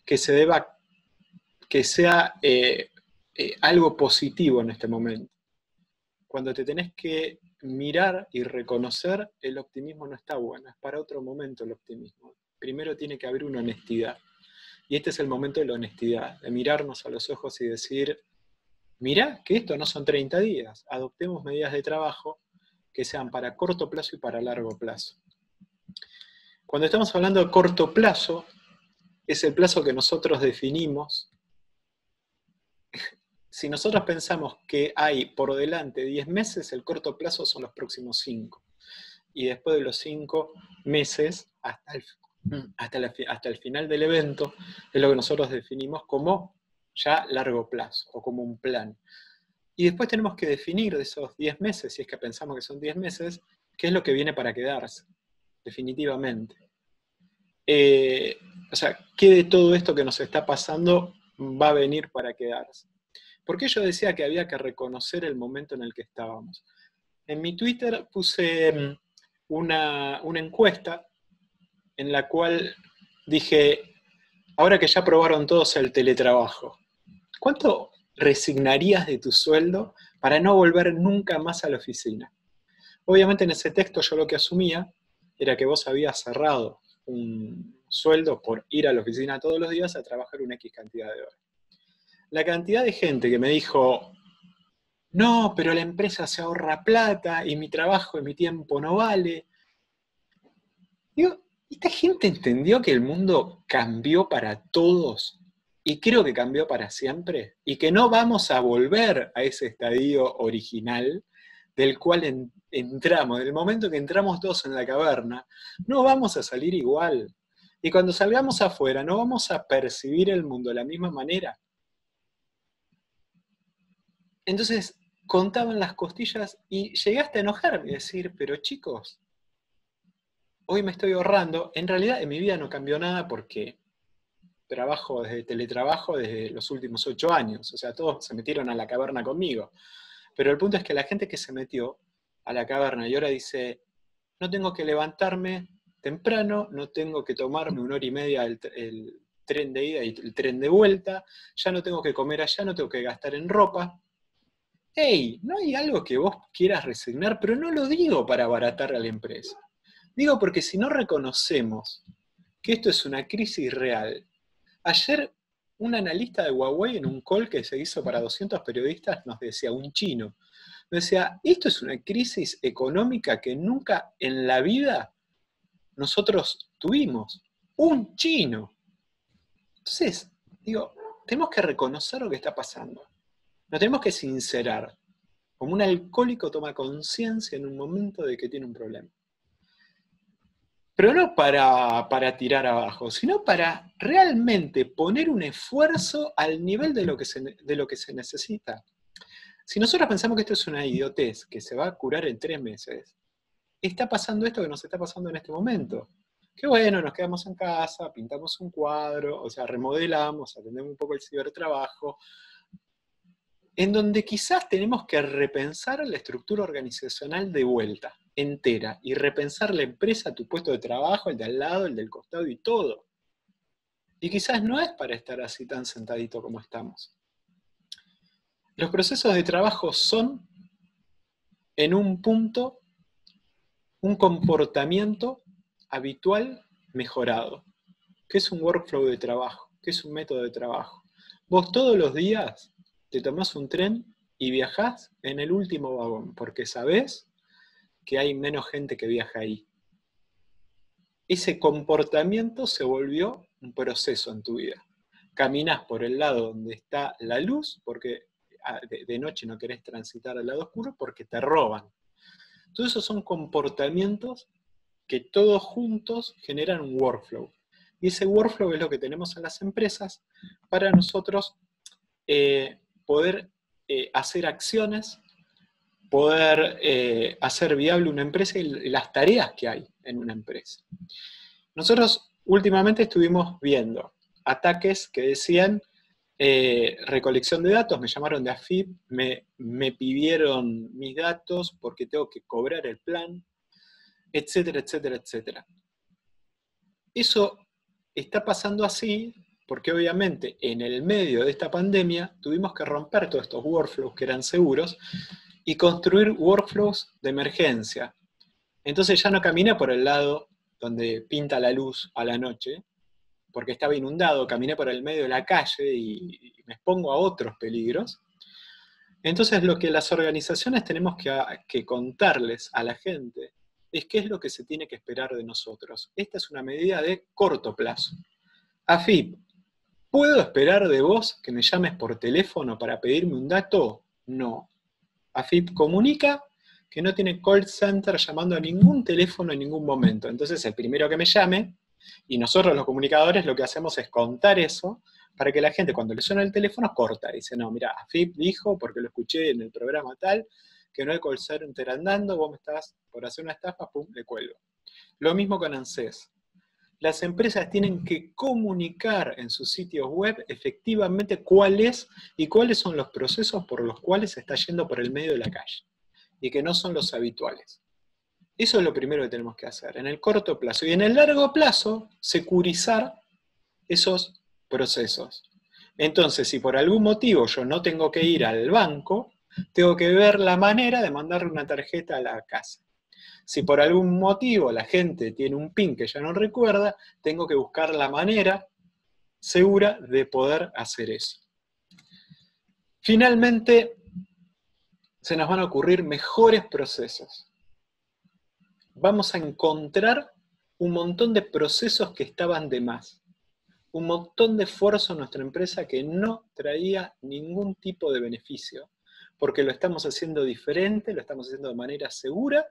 que sea algo positivo en este momento. Cuando te tenés que mirar y reconocer, el optimismo no está bueno, es para otro momento el optimismo. Primero tiene que haber una honestidad. Y este es el momento de la honestidad, de mirarnos a los ojos y decir, mirá que esto no son 30 días, adoptemos medidas de trabajo que sean para corto plazo y para largo plazo. Cuando estamos hablando de corto plazo, es el plazo que nosotros definimos. Si nosotros pensamos que hay por delante 10 meses, el corto plazo son los próximos 5. Y después de los 5 meses, hasta el final del evento, es lo que nosotros definimos como ya largo plazo, o como un plan. Y después tenemos que definir de esos 10 meses, si es que pensamos que son 10 meses, qué es lo que viene para quedarse, definitivamente. O sea, ¿qué de todo esto que nos está pasando va a venir para quedarse? Porque yo decía que había que reconocer el momento en el que estábamos. En mi Twitter puse una encuesta en la cual dije, ahora que ya probaron todos el teletrabajo, ¿cuánto resignarías de tu sueldo para no volver nunca más a la oficina? Obviamente en ese texto yo lo que asumía era que vos habías cerrado un sueldo por ir a la oficina todos los días a trabajar una X cantidad de horas. La cantidad de gente que me dijo, no, pero la empresa se ahorra plata y mi trabajo y mi tiempo no vale. Digo, ¿esta gente entendió que el mundo cambió para todos? Y creo que cambió para siempre. Y que no vamos a volver a ese estadio original del cual entramos. Del momento que entramos todos en la caverna, no vamos a salir igual. Y cuando salgamos afuera, no vamos a percibir el mundo de la misma manera. Entonces, contaban las costillas y llegué hasta a enojarme y decir, pero chicos, hoy me estoy ahorrando. En realidad en mi vida no cambió nada porque trabajo desde teletrabajo desde los últimos 8 años. O sea, todos se metieron a la caverna conmigo. Pero el punto es que la gente que se metió a la caverna y ahora dice, no tengo que levantarme temprano, no tengo que tomarme 1 hora y media el tren de ida y el tren de vuelta, ya no tengo que comer allá, no tengo que gastar en ropa. Hey, ¿no hay algo que vos quieras resignar? Pero no lo digo para abaratar a la empresa. Digo porque si no reconocemos que esto es una crisis real. Ayer un analista de Huawei en un call que se hizo para 200 periodistas nos decía, un chino, nos decía, esto es una crisis económica que nunca en la vida nosotros tuvimos. Un chino. Entonces, digo, tenemos que reconocer lo que está pasando. Nos tenemos que sincerar. Como un alcohólico toma conciencia en un momento de que tiene un problema. Pero no para tirar abajo, sino para realmente poner un esfuerzo al nivel de lo que se necesita. Si nosotros pensamos que esto es una idiotez, que se va a curar en 3 meses, está pasando esto que nos está pasando en este momento. Que bueno, nos quedamos en casa, pintamos un cuadro, o sea, remodelamos, atendemos un poco el cibertrabajo, en donde quizás tenemos que repensar la estructura organizacional de vuelta, entera, y repensar la empresa, tu puesto de trabajo, el de al lado, el del costado y todo. Y quizás no es para estar así tan sentadito como estamos. Los procesos de trabajo son, en un punto, un comportamiento habitual mejorado. ¿Qué es un workflow de trabajo? ¿Qué es un método de trabajo? Vos todos los días te tomás un tren y viajás en el último vagón, porque sabés que hay menos gente que viaja ahí. Ese comportamiento se volvió un proceso en tu vida. Caminás por el lado donde está la luz, porque de noche no querés transitar al lado oscuro, porque te roban. Todos esos son comportamientos que todos juntos generan un workflow. Y ese workflow es lo que tenemos en las empresas para nosotros poder hacer acciones, poder hacer viable una empresa y las tareas que hay en una empresa. Nosotros últimamente estuvimos viendo ataques que decían recolección de datos, me llamaron de AFIP, me pidieron mis datos porque tengo que cobrar el plan, etcétera, etcétera, etcétera. Eso está pasando así porque obviamente en el medio de esta pandemia tuvimos que romper todos estos workflows que eran seguros y construir workflows de emergencia. Entonces ya no caminé por el lado donde pinta la luz a la noche, porque estaba inundado, caminé por el medio de la calle y me expongo a otros peligros. Entonces lo que las organizaciones tenemos que contarles a la gente es qué es lo que se tiene que esperar de nosotros. Esta es una medida de corto plazo. AFIP, ¿puedo esperar de vos que me llames por teléfono para pedirme un dato? No. AFIP comunica que no tiene call center llamando a ningún teléfono en ningún momento. Entonces el primero que me llame, y nosotros los comunicadores lo que hacemos es contar eso para que la gente cuando le suena el teléfono corta, dice, no, mira, AFIP dijo, porque lo escuché en el programa tal, que no hay call center andando, vos me estás por hacer una estafa, pum, le cuelgo. Lo mismo con ANSES. Las empresas tienen que comunicar en sus sitios web efectivamente cuáles son los procesos por los cuales se está yendo por el medio de la calle, y que no son los habituales. Eso es lo primero que tenemos que hacer, en el corto plazo. Y en el largo plazo, securizar esos procesos. Entonces, si por algún motivo yo no tengo que ir al banco, tengo que ver la manera de mandarle una tarjeta a la casa. Si por algún motivo la gente tiene un PIN que ya no recuerda, tengo que buscar la manera segura de poder hacer eso. Finalmente, se nos van a ocurrir mejores procesos. Vamos a encontrar un montón de procesos que estaban de más. Un montón de esfuerzo en nuestra empresa que no traía ningún tipo de beneficio, porque lo estamos haciendo diferente, lo estamos haciendo de manera segura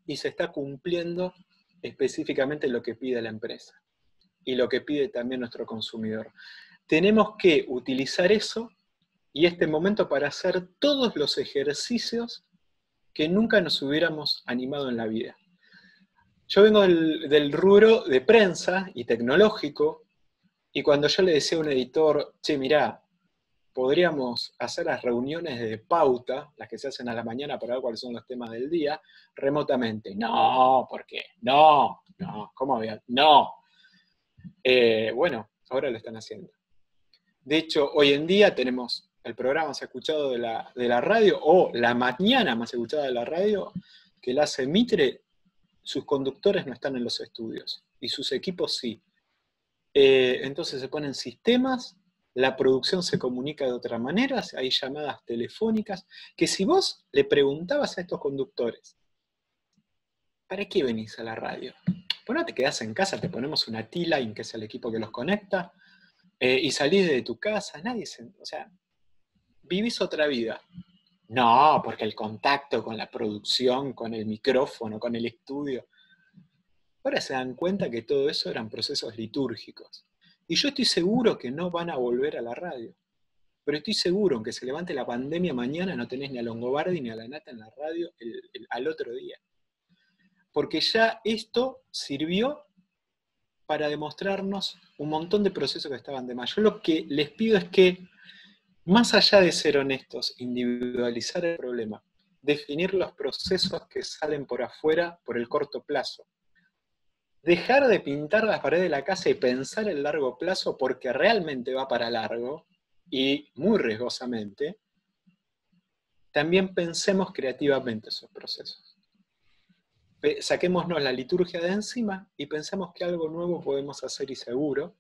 y se está cumpliendo específicamente lo que pide la empresa y lo que pide también nuestro consumidor. Tenemos que utilizar eso y este momento para hacer todos los ejercicios que nunca nos hubiéramos animado en la vida. Yo vengo del rubro de prensa y tecnológico, y cuando yo le decía a un editor, che, mirá, podríamos hacer las reuniones de pauta, las que se hacen a la mañana para ver cuáles son los temas del día, remotamente. No, ¿por qué? No, ¿cómo voy a...? No. Bueno, ahora lo están haciendo. De hecho, hoy en día tenemos el programa más escuchado de la radio, o la mañana más escuchada de la radio, que la hace Mitre. Sus conductores no están en los estudios, y sus equipos sí. Entonces se ponen sistemas, la producción se comunica de otra manera, hay llamadas telefónicas, que si vos le preguntabas a estos conductores, ¿para qué venís a la radio? Pues no te quedás en casa, te ponemos una T-Line, que es el equipo que los conecta, y salís de tu casa, o sea, vivís otra vida. No, porque el contacto con la producción, con el micrófono, con el estudio. Ahora se dan cuenta que todo eso eran procesos litúrgicos. Y yo estoy seguro que no van a volver a la radio. Pero estoy seguro, aunque se levante la pandemia mañana, no tenés ni a Longobardi ni a La Nata en la radio al otro día. Porque ya esto sirvió para demostrarnos un montón de procesos que estaban de más. Yo lo que les pido es que, más allá de ser honestos, individualizar el problema, definir los procesos que salen por afuera por el corto plazo, dejar de pintar las paredes de la casa y pensar en largo plazo, porque realmente va para largo y muy riesgosamente, también pensemos creativamente esos procesos. Saquémonos la liturgia de encima y pensemos que algo nuevo podemos hacer y seguro,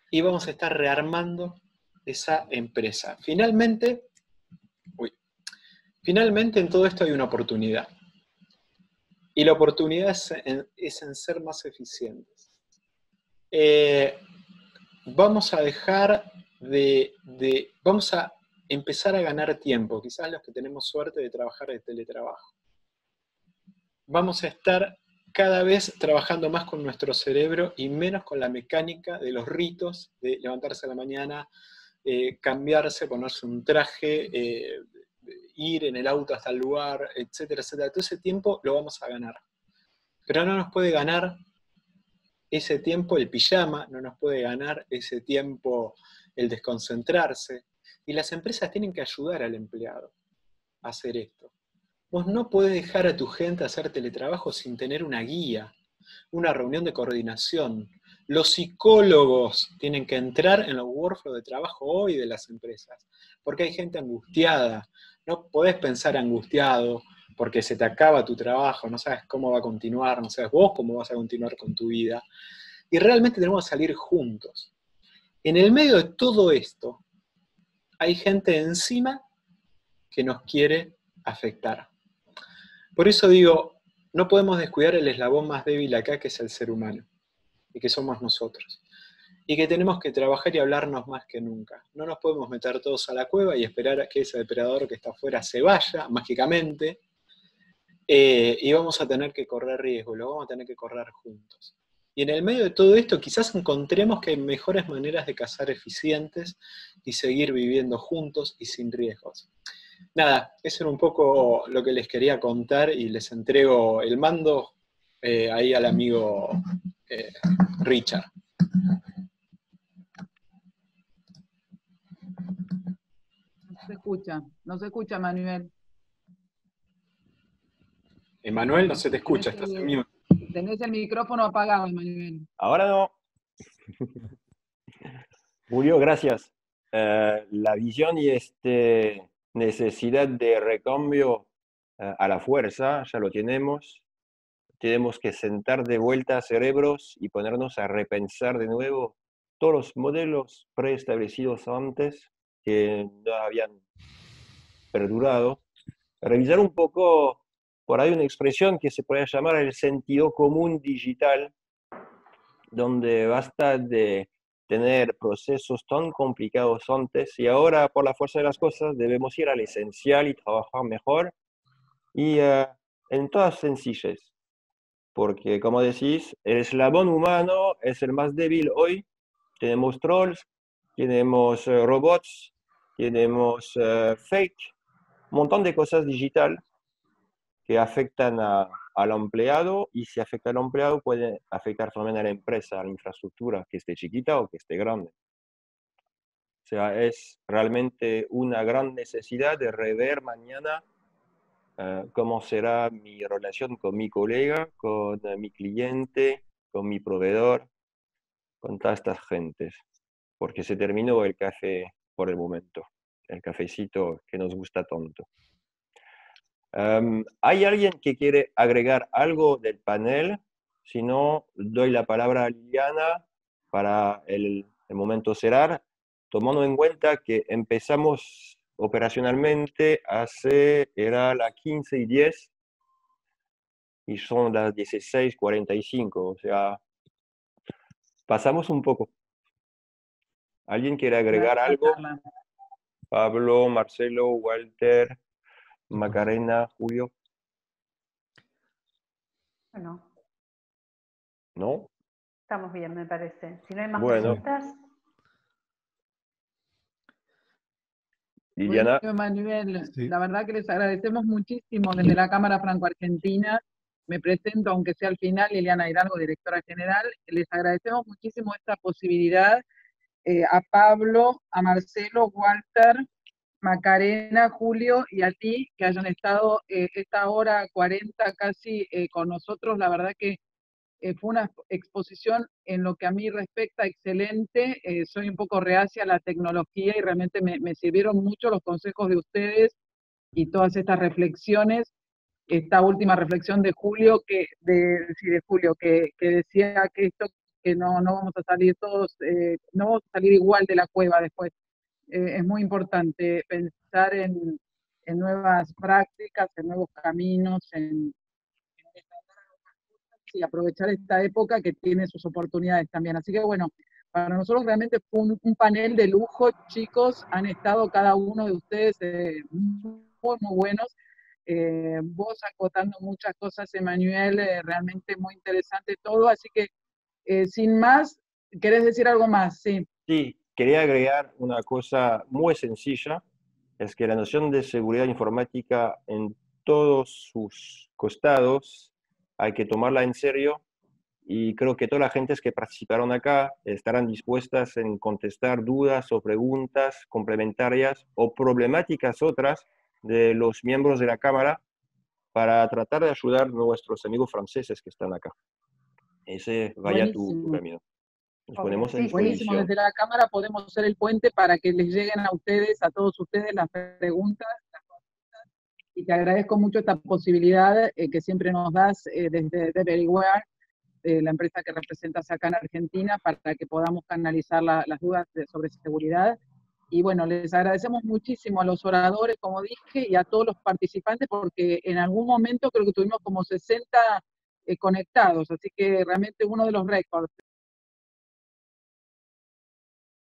y vamos a estar rearmando esa empresa. Finalmente en todo esto hay una oportunidad. Y la oportunidad es en ser más eficientes. Vamos a empezar a ganar tiempo, quizás los que tenemos suerte de trabajar de teletrabajo. Vamos a estar cada vez trabajando más con nuestro cerebro y menos con la mecánica de los ritos, de levantarse a la mañana, cambiarse, ponerse un traje, ir en el auto hasta el lugar, etcétera, etcétera. Todo ese tiempo lo vamos a ganar. Pero no nos puede ganar ese tiempo el pijama, no nos puede ganar ese tiempo el desconcentrarse. Y las empresas tienen que ayudar al empleado a hacer esto. Vos no podés dejar a tu gente hacer teletrabajo sin tener una guía, una reunión de coordinación. Los psicólogos tienen que entrar en los workflows de trabajo hoy de las empresas, porque hay gente angustiada. No podés pensar angustiado porque se te acaba tu trabajo, no sabes cómo va a continuar, no sabes vos cómo vas a continuar con tu vida. Y realmente tenemos que salir juntos. En el medio de todo esto, hay gente encima que nos quiere afectar. Por eso digo, no podemos descuidar el eslabón más débil acá, que es el ser humano, y que somos nosotros. Y que tenemos que trabajar y hablarnos más que nunca. No nos podemos meter todos a la cueva y esperar a que ese depredador que está afuera se vaya mágicamente, y vamos a tener que correr riesgo, lo vamos a tener que correr juntos. Y en el medio de todo esto quizás encontremos que hay mejores maneras de cazar eficientes y seguir viviendo juntos y sin riesgos. Nada, eso era un poco lo que les quería contar y les entrego el mando ahí al amigo Richard. No se escucha, Manuel. Emanuel, no se te escucha, estás en mute. Tenés el micrófono apagado, Emanuel. Ahora no. Julio, gracias. La visión y necesidad de recambio a la fuerza, ya lo tenemos. Tenemos que sentar de vuelta cerebros y ponernos a repensar de nuevo todos los modelos preestablecidos antes que no habían perdurado. Revisar un poco, por ahí una expresión que se puede llamar el sentido común digital, donde basta de tener procesos tan complicados antes y ahora por la fuerza de las cosas debemos ir al esencial y trabajar mejor y en todas sencillez, porque como decís, el eslabón humano es el más débil hoy. Tenemos trolls, tenemos robots, tenemos fake, un montón de cosas digital que afectan al empleado, y si afecta al empleado puede afectar también a la empresa, a la infraestructura, que esté chiquita o que esté grande. O sea, es realmente una gran necesidad de rever mañana cómo será mi relación con mi colega, con mi cliente, con mi proveedor, con todas estas gentes, porque se terminó el café por el momento, el cafecito que nos gusta tanto. ¿Hay alguien que quiere agregar algo del panel? Si no, doy la palabra a Liliana para el momento cerrar, tomando en cuenta que empezamos operacionalmente era las 15:10 y son las 16:45, o sea, pasamos un poco. ¿Alguien quiere agregar algo? Pablo, Marcelo, Walter, Macarena, Julio. Bueno. ¿No? Estamos bien, me parece. Si no hay más preguntas. Liliana. Bueno, Manuel, sí. La verdad que les agradecemos muchísimo desde la Cámara Franco-Argentina. Me presento, aunque sea al final, Liliana Hidalgo, directora general. Les agradecemos muchísimo esta posibilidad a Pablo, a Marcelo, Walter, Macarena, Julio y a ti, que hayan estado esta hora 40 casi con nosotros. La verdad que fue una exposición en lo que a mí respecta excelente. Soy un poco reacia a la tecnología y realmente me sirvieron mucho los consejos de ustedes y todas estas reflexiones. Esta última reflexión de Julio, que decía que esto, que no vamos a salir todos, no vamos a salir igual de la cueva después. Es muy importante pensar en nuevas prácticas, en nuevos caminos, y aprovechar esta época que tiene sus oportunidades también. Así que bueno, para nosotros realmente fue un panel de lujo, chicos. Han estado cada uno de ustedes muy buenos. Vos acotando muchas cosas, Emanuel, realmente muy interesante todo. Así que, sin más, ¿querés decir algo más? Sí. Sí, quería agregar una cosa muy sencilla, es que la noción de seguridad informática en todos sus costados hay que tomarla en serio, y creo que todas las gentes que participaron acá estarán dispuestas en contestar dudas o preguntas complementarias o problemáticas otras de los miembros de la Cámara para tratar de ayudar a nuestros amigos franceses que están acá. Ese vaya tu camino. Nos ponemos en buenísimo, desde la Cámara podemos ser el puente para que les lleguen a ustedes, a todos ustedes, las preguntas, y te agradezco mucho esta posibilidad que siempre nos das desde Everywhere, la empresa que representas acá en Argentina, para que podamos canalizar las dudas sobre seguridad. Y bueno, les agradecemos muchísimo a los oradores, como dije, y a todos los participantes, porque en algún momento creo que tuvimos como 60 conectados, así que realmente uno de los récords.